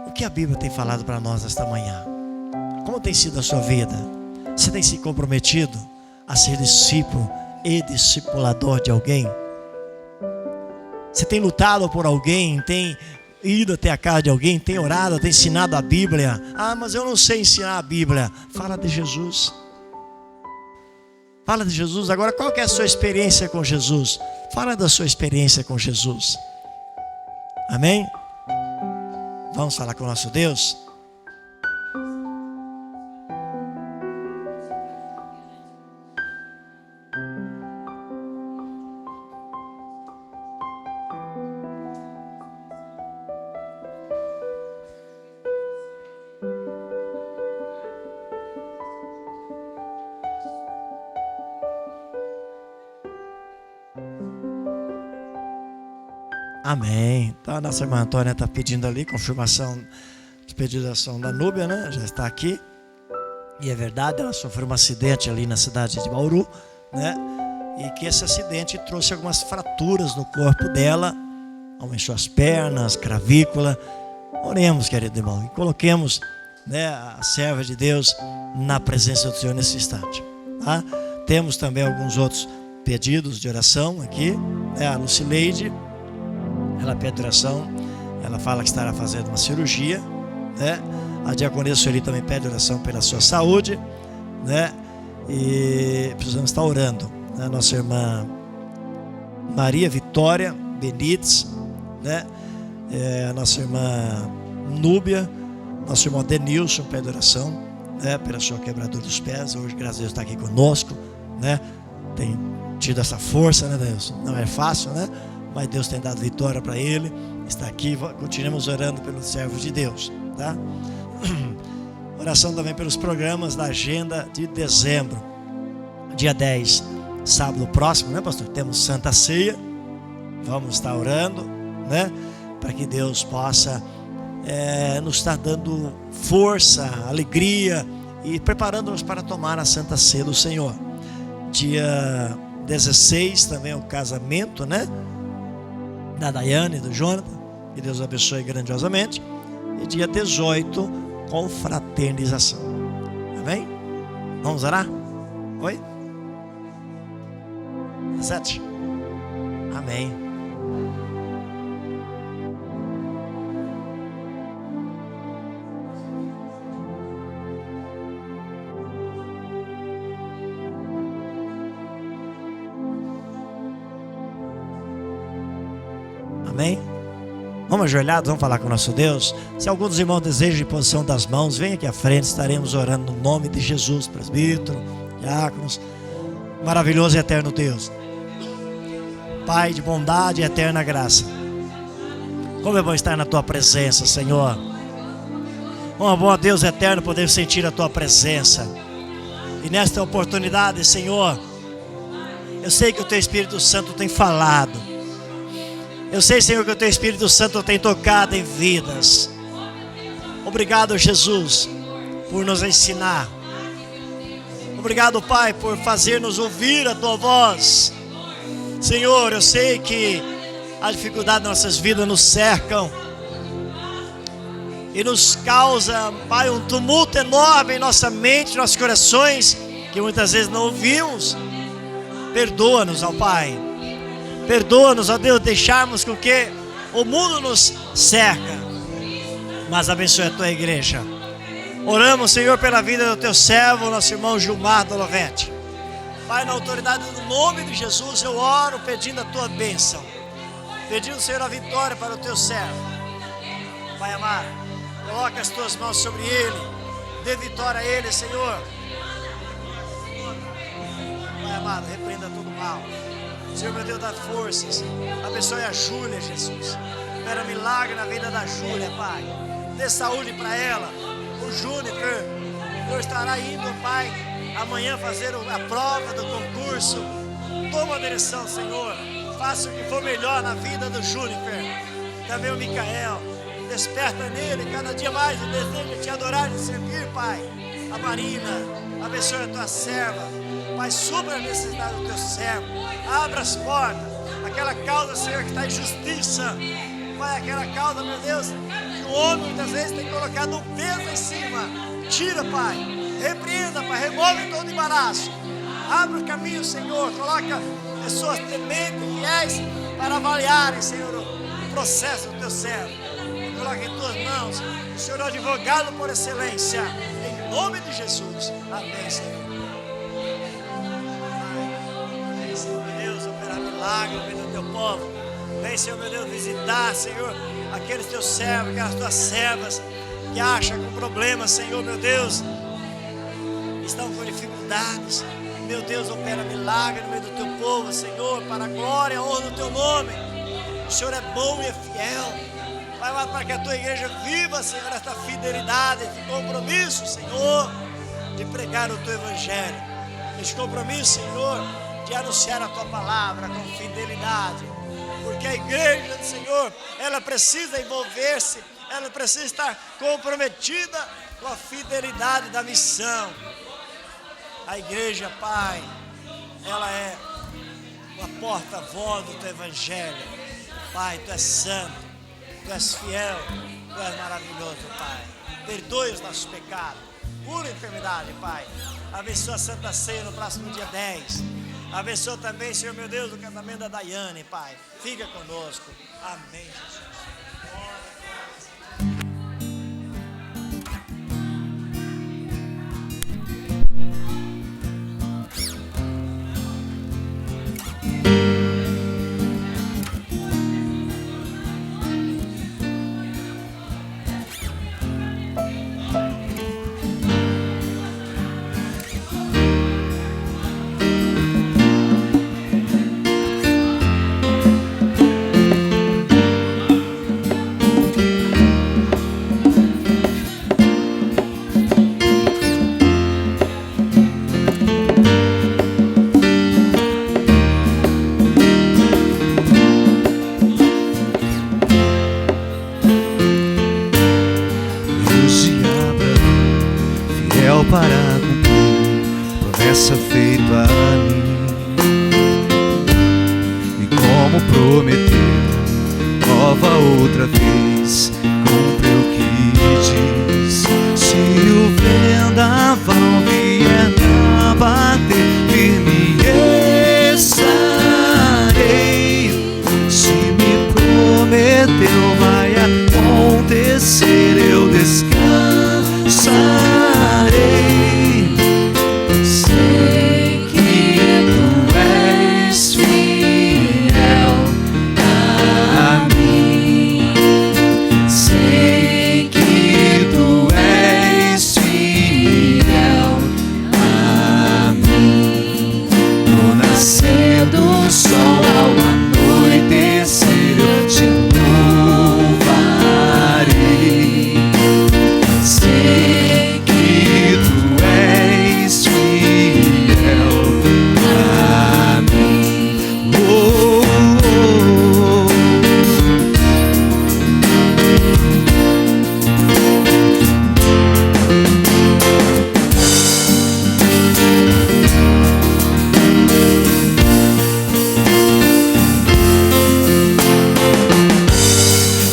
E: O que a Bíblia tem falado para nós esta manhã? Como tem sido a sua vida? Você tem se comprometido a ser discípulo e discipulador de alguém? Você tem lutado por alguém, tem ido até a casa de alguém, tem orado, tem ensinado a Bíblia. Ah, mas eu não sei ensinar a Bíblia. Fala de Jesus. Fala de Jesus. Agora, qual que é a sua experiência com Jesus? Fala da sua experiência com Jesus. Amém? Vamos falar com o nosso Deus? Amém. Então a nossa irmã Antônia está pedindo ali, confirmação de pedidação da Núbia, né? Já está aqui. E é verdade, ela sofreu um acidente ali na cidade de Bauru, né? E que esse acidente trouxe algumas fraturas no corpo dela, aumentou as pernas, clavícula. Oremos, querido irmão, e coloquemos, né, a serva de Deus na presença do Senhor nesse instante, tá? Temos também alguns outros pedidos de oração aqui, né? A Lucileide, ela pede oração, ela fala que estará fazendo uma cirurgia, né? A diaconisa Sueli também pede oração pela sua saúde, né? E precisamos estar orando, né? Nossa irmã Maria Vitória Benites, né? A nossa irmã Núbia, nosso irmão Denilson pede oração, né? Pela sua quebradura dos pés. Hoje, graças a Deus, está aqui conosco, né? Tem tido essa força, né, Deus? Não é fácil, né? Mas Deus tem dado vitória para ele. Está aqui, continuemos orando pelos servos de Deus, tá? Oração também pelos programas da agenda de dezembro. Dia 10, sábado próximo, né, pastor? Temos Santa Ceia. Vamos estar orando, né? Para que Deus possa nos estar dando força, alegria e preparando-nos para tomar a Santa Ceia do Senhor. Dia 16 também é o casamento, né? Da Daiane e do Jonathan, que Deus abençoe grandiosamente. E dia 18, confraternização. Amém? Vamos orar? Oi? 7. Amém. Amém? Vamos ajoelhados, vamos falar com o nosso Deus. Se algum dos irmãos deseja imposição das mãos, venha aqui à frente, estaremos orando no nome de Jesus, presbítero, diáconos. Maravilhoso e eterno Deus, Pai de bondade e eterna graça, como é bom estar na Tua presença, Senhor. Como é bom, Deus eterno, poder sentir a Tua presença. E nesta oportunidade, Senhor, eu sei que o Teu Espírito Santo tem falado. Eu sei, Senhor, que o Teu Espírito Santo tem tocado em vidas. Obrigado, Jesus, por nos ensinar. Obrigado, Pai, por fazer-nos ouvir a Tua voz. Senhor, eu sei que a dificuldade das nossas vidas nos cercam e nos causa, Pai, um tumulto enorme em nossa mente, em nossos corações, que muitas vezes não ouvimos. Perdoa-nos, ó Pai. Perdoa-nos, ó Deus, deixarmos com que o mundo nos cerca, mas abençoe a Tua igreja. Oramos, Senhor, pela vida do Teu servo, nosso irmão Gilmar Dolovete. Pai, na autoridade do nome de Jesus, eu oro pedindo a Tua bênção, pedindo, Senhor, a vitória para o Teu servo. Pai amado, coloca as Tuas mãos sobre ele, dê vitória a ele, Senhor. Pai amado, repreenda todo mal. Senhor, meu Deus, dá forças. Abençoe a Júlia, Jesus. Espera milagre na vida da Júlia, Pai. Dê saúde para ela. O Júnior, Deus estará indo, Pai, amanhã fazer a prova do concurso. Toma a direção, Senhor. Faça o que for melhor na vida do Júnior. Também o Micael. Desperta nele cada dia mais o desejo de Te adorar e de servir, Pai. A Marina, abençoe a Tua serva. Pai, supra a necessidade do Teu servo. Abra as portas. Aquela causa, Senhor, que está em justiça. Pai, aquela causa, meu Deus, que o homem muitas vezes tem colocado um peso em cima. Tira, Pai. Repreenda, Pai. Remove todo embaraço. Abra o caminho, Senhor. Coloca pessoas tementes, fiéis, para avaliarem, Senhor, o processo do teu servo. Eu coloco em tuas mãos, o Senhor é o advogado por excelência, em nome de Jesus. Amém, Senhor. Vem, Senhor meu Deus, operar milagre no meio do teu povo. Vem, Senhor meu Deus, visitar, Senhor, aqueles teus servos, aquelas tuas servas que acham com problemas, Senhor meu Deus, estão com dificuldades. Meu Deus, opera milagre no meio do teu povo, Senhor, para a glória e a honra do teu nome. O Senhor é bom e é fiel. Pai, para que a tua igreja viva, Senhor, esta fidelidade, esse compromisso, Senhor, de pregar o teu evangelho. Esse compromisso, Senhor, de anunciar a tua palavra com fidelidade. Porque a igreja do Senhor, ela precisa envolver-se, ela precisa estar comprometida com a fidelidade da missão. A igreja, Pai, ela é uma porta-voz do teu evangelho. Pai, tu és santo, tu és fiel, tu és maravilhoso, Pai. Perdoe os nossos pecados, cura a enfermidade, Pai. Abençoa a Santa Ceia no próximo dia 10. Abençoa também, Senhor meu Deus, o casamento da Daiane, Pai. Fica conosco. Amém, Jesus.
B: Para cumprir promessa feita a mim, e como prometeu, prova outra vez, cumpre o que diz. Se o vendaval vier me abater, firme estarei. Se me prometeu, vai acontecer, eu descansarei. Sei que tu és fiel a mim. Sei que tu és fiel a mim. No nascer do sol ao anoitecer, eu te louvarei. Sei que tu és fiel a mim. Oh, oh, oh.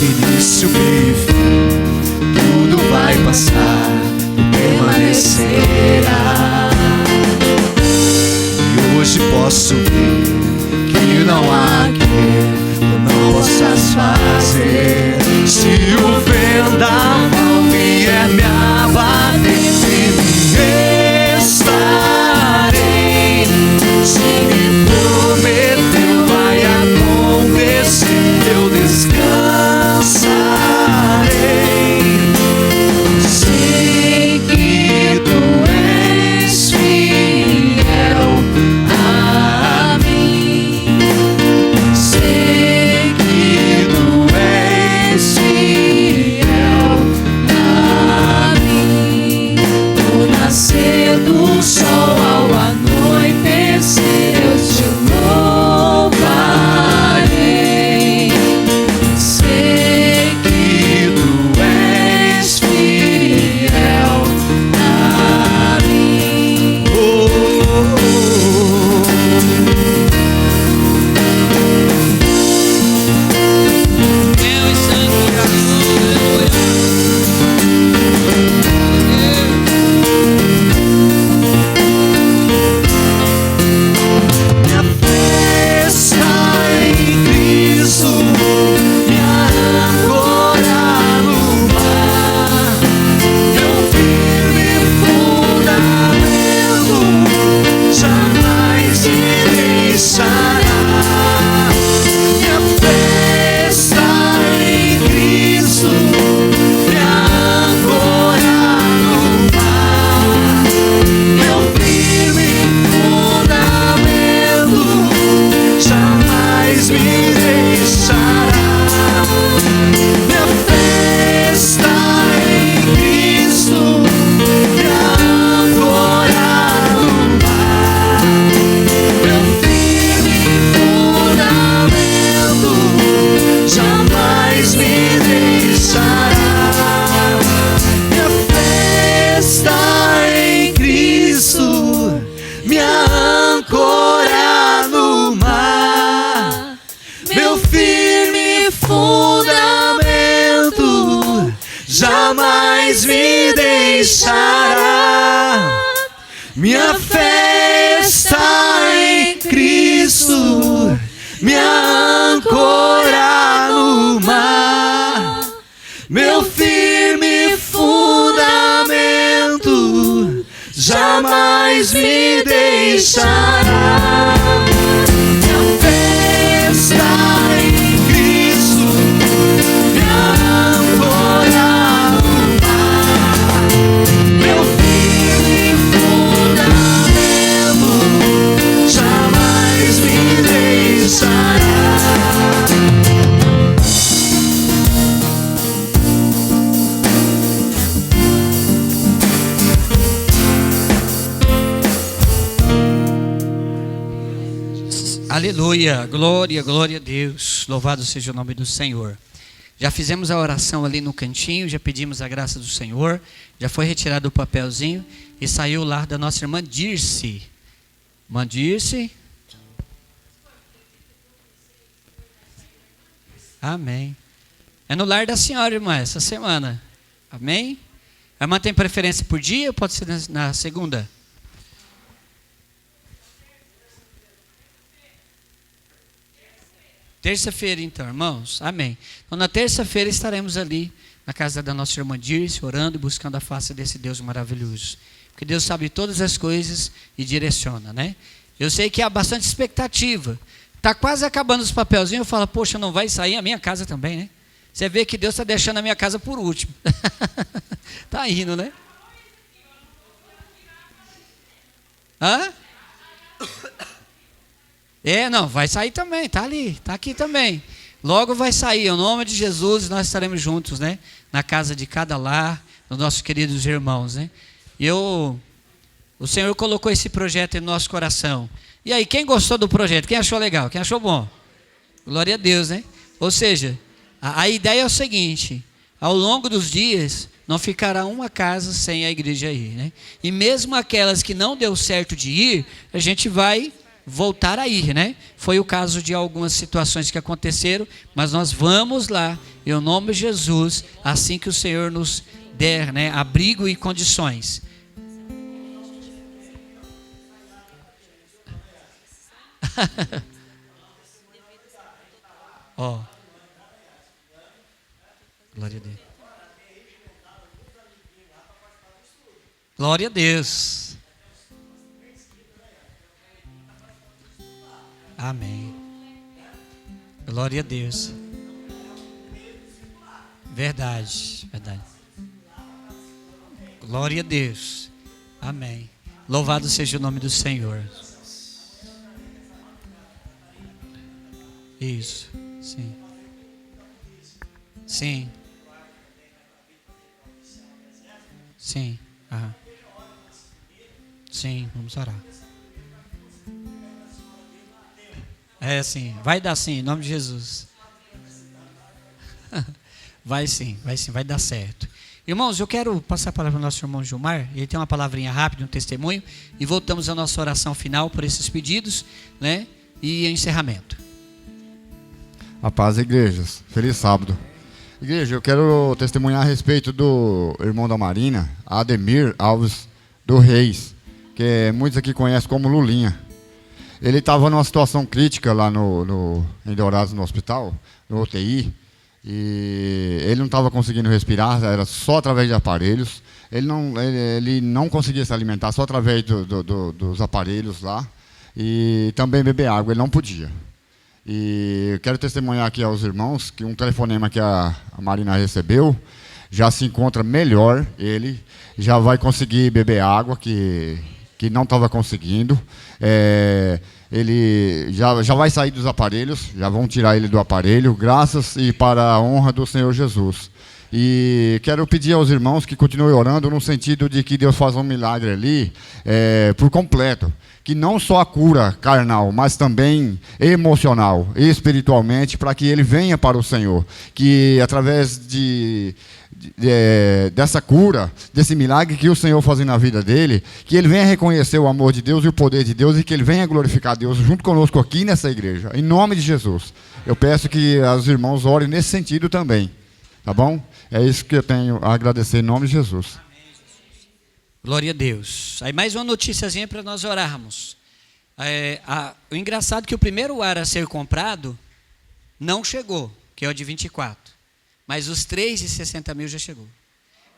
B: Início, meio e fim, tudo vai passar, permanecerá. E hoje posso ver que não há que tu não possas fazer. Se o vendaval vier me abater, firme estarei. Se me prometeu, vai acontecer, eu descansarei. Sei que tu és fiel a mim. Sei que tu és
D: fundamento jamais me deixará. Minha fé está em Cristo, me ancora no mar. Meu firme fundamento jamais me deixará. Minha fé está em Cristo, me ancora no mar. Meu firme fundamento jamais me deixará.
A: Aleluia, glória, glória a Deus, louvado seja o nome do Senhor. Já fizemos a oração ali no cantinho, já pedimos a graça do Senhor, já foi retirado o papelzinho e saiu o lar da nossa irmã Dirce. Irmã Dirce. Amém. É no lar da senhora, irmã, essa semana. Amém? A irmã tem preferência por dia ou pode ser na segunda? Terça-feira, então, irmãos. Amém. Então, na terça-feira estaremos ali na casa da nossa irmã Dirce, orando e buscando a face desse Deus maravilhoso. Porque Deus sabe todas as coisas e direciona, né? Eu sei que há bastante expectativa. Está quase acabando os papelzinhos. Eu falo, poxa, não vai sair a minha casa também, né? Você vê que Deus está deixando a minha casa por último. Está indo, né? Hã? Não, vai sair também, está ali, está aqui também. Logo vai sair, em nome de Jesus, nós estaremos juntos, né? Na casa de cada lar, dos nossos queridos irmãos, né? O Senhor colocou esse projeto em nosso coração. E aí, quem gostou do projeto? Quem achou legal? Quem achou bom? Glória a Deus, né? Ou seja, a ideia é o seguinte: ao longo dos dias, não ficará uma casa sem a igreja ir, né? E mesmo aquelas que não deu certo de ir, a gente vai voltar a ir, né? Foi o caso de algumas situações que aconteceram, mas nós vamos lá, em nome de Jesus, assim que o Senhor nos der, né, abrigo e condições. Ó. Glória a Deus. Glória a Deus. Amém. Glória a Deus. Verdade, verdade. Glória a Deus. Amém. Louvado seja o nome do Senhor. Isso. Sim. Sim. Sim. Aham. Sim, vamos orar. Sim, vai dar sim, em nome de Jesus. Vai sim, vai dar certo. Irmãos, eu quero passar a palavra para o nosso irmão Gilmar. Ele tem uma palavrinha rápida, um testemunho. E voltamos à nossa oração final por esses pedidos, né? E encerramento.
F: A paz, igrejas. Feliz sábado. Igreja, eu quero testemunhar a respeito do irmão da Marina, Ademir Alves do Reis, que muitos aqui conhecem como Lulinha. Ele estava numa situação crítica lá em Dourados, no hospital, no UTI, e ele não estava conseguindo respirar, era só através de aparelhos. Ele não conseguia se alimentar, só através dos aparelhos lá, e também beber água, ele não podia. E eu quero testemunhar aqui aos irmãos que um telefonema que a Marina recebeu já se encontra melhor, ele já vai conseguir beber água, que não estava conseguindo. Ele já vai sair dos aparelhos, já vão tirar ele do aparelho, graças e para a honra do Senhor Jesus. E quero pedir aos irmãos que continuem orando no sentido de que Deus faça um milagre ali por completo. Que não só a cura carnal, mas também emocional e espiritualmente, para que ele venha para o Senhor. Que através dessa cura, desse milagre que o Senhor faz na vida dele, que ele venha reconhecer o amor de Deus e o poder de Deus e que ele venha glorificar Deus junto conosco aqui nessa igreja, em nome de Jesus. Eu peço que os irmãos orem nesse sentido também, tá bom? É isso que eu tenho a agradecer em nome de Jesus.
A: Glória a Deus. Aí mais uma noticiazinha para nós orarmos. O engraçado é que o primeiro ar a ser comprado não chegou, que é o de 24. Mas os 3 de 60 mil já chegou.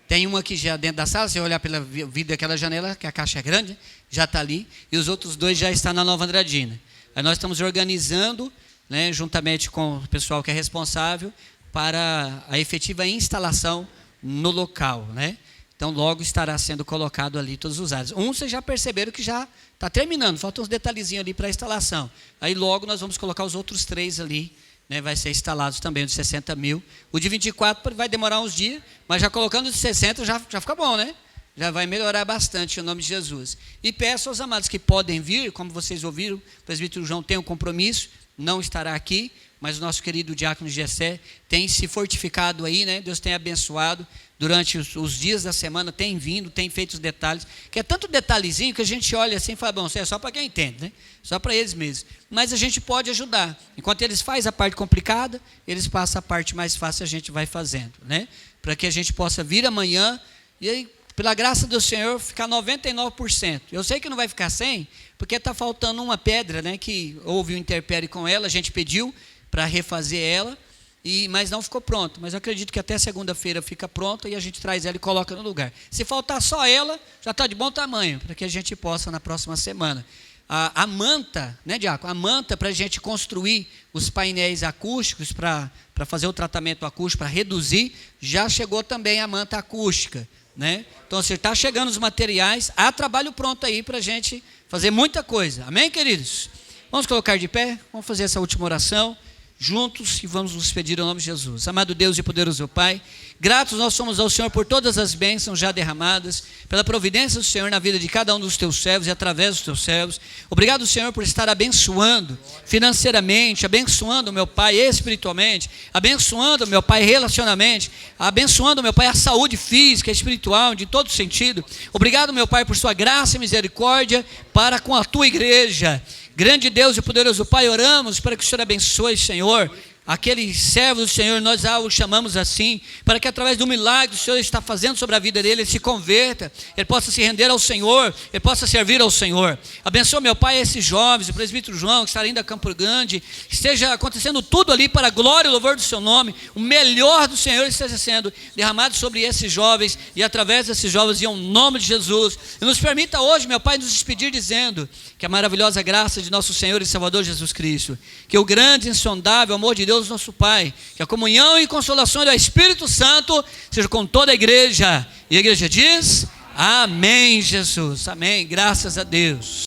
A: Tem um aqui já dentro da sala, se você olhar pela vida daquela janela, que a caixa é grande, já está ali. E os outros 2 já estão na Nova Andradina. Aí nós estamos organizando, né, juntamente com o pessoal que é responsável, para a efetiva instalação no local, né? Então logo estará sendo colocado ali todos os ares. Vocês já perceberam que já está terminando, faltam uns detalhezinhos ali para a instalação. Aí logo nós vamos colocar os outros 3 ali, né, vai ser instalados também, o de 60 mil. O de 24 vai demorar uns dias, mas já colocando o de 60 já fica bom, né? Já vai melhorar bastante em nome de Jesus. E peço aos amados que podem vir, como vocês ouviram, o presbítero João tem um compromisso, não estará aqui, mas o nosso querido diácono Gessé tem se fortificado aí, né? Deus tem abençoado durante os dias da semana, tem vindo, tem feito os detalhes, que é tanto detalhezinho que a gente olha assim e fala, bom, isso é só para quem entende, né? Só para eles mesmos. Mas a gente pode ajudar. Enquanto eles fazem a parte complicada, eles passam a parte mais fácil, a gente vai fazendo, né? Para que a gente possa vir amanhã e aí, pela graça do Senhor, ficar 99%. Eu sei que não vai ficar 100%, porque está faltando uma pedra, né? Que houve um interpério com ela, a gente pediu para refazer ela, mas não ficou pronto. Mas eu acredito que até segunda-feira fica pronta e a gente traz ela e coloca no lugar. Se faltar só ela, já está de bom tamanho, para que a gente possa na próxima semana. A manta, né, Diácono? A manta para a gente construir os painéis acústicos, para fazer o tratamento acústico, para reduzir, já chegou também a manta acústica, né? Então, se está chegando os materiais, há trabalho pronto aí para a gente fazer muita coisa. Amém, queridos? Vamos colocar de pé, vamos fazer essa última oração juntos e vamos nos pedir em nome de Jesus. Amado Deus e poderoso Pai, gratos nós somos ao Senhor por todas as bênçãos já derramadas, pela providência do Senhor na vida de cada um dos teus servos e através dos teus servos. Obrigado, Senhor, por estar abençoando financeiramente, abençoando, meu Pai, espiritualmente, abençoando, meu Pai, relacionalmente, abençoando, meu Pai, a saúde física, espiritual, de todo sentido. Obrigado, meu Pai, por sua graça e misericórdia para com a tua igreja. Grande Deus e poderoso Pai, oramos para que o Senhor abençoe, Senhor, aquele servo do Senhor, nós o chamamos assim, para que através do milagre que o Senhor está fazendo sobre a vida dele, ele se converta, ele possa se render ao Senhor, ele possa servir ao Senhor. Abençoa, meu Pai, esses jovens, o presbítero João, que está indo a Campo Grande, que esteja acontecendo tudo ali para a glória e louvor do seu nome, o melhor do Senhor esteja sendo derramado sobre esses jovens e através desses jovens, em nome de Jesus. E nos permita hoje, meu Pai, nos despedir dizendo que a maravilhosa graça de nosso Senhor e Salvador Jesus Cristo, que o grande e insondável amor de Deus nosso Pai, que a comunhão e consolação do Espírito Santo seja com toda a igreja. E a igreja diz, amém, Jesus, amém, graças a Deus.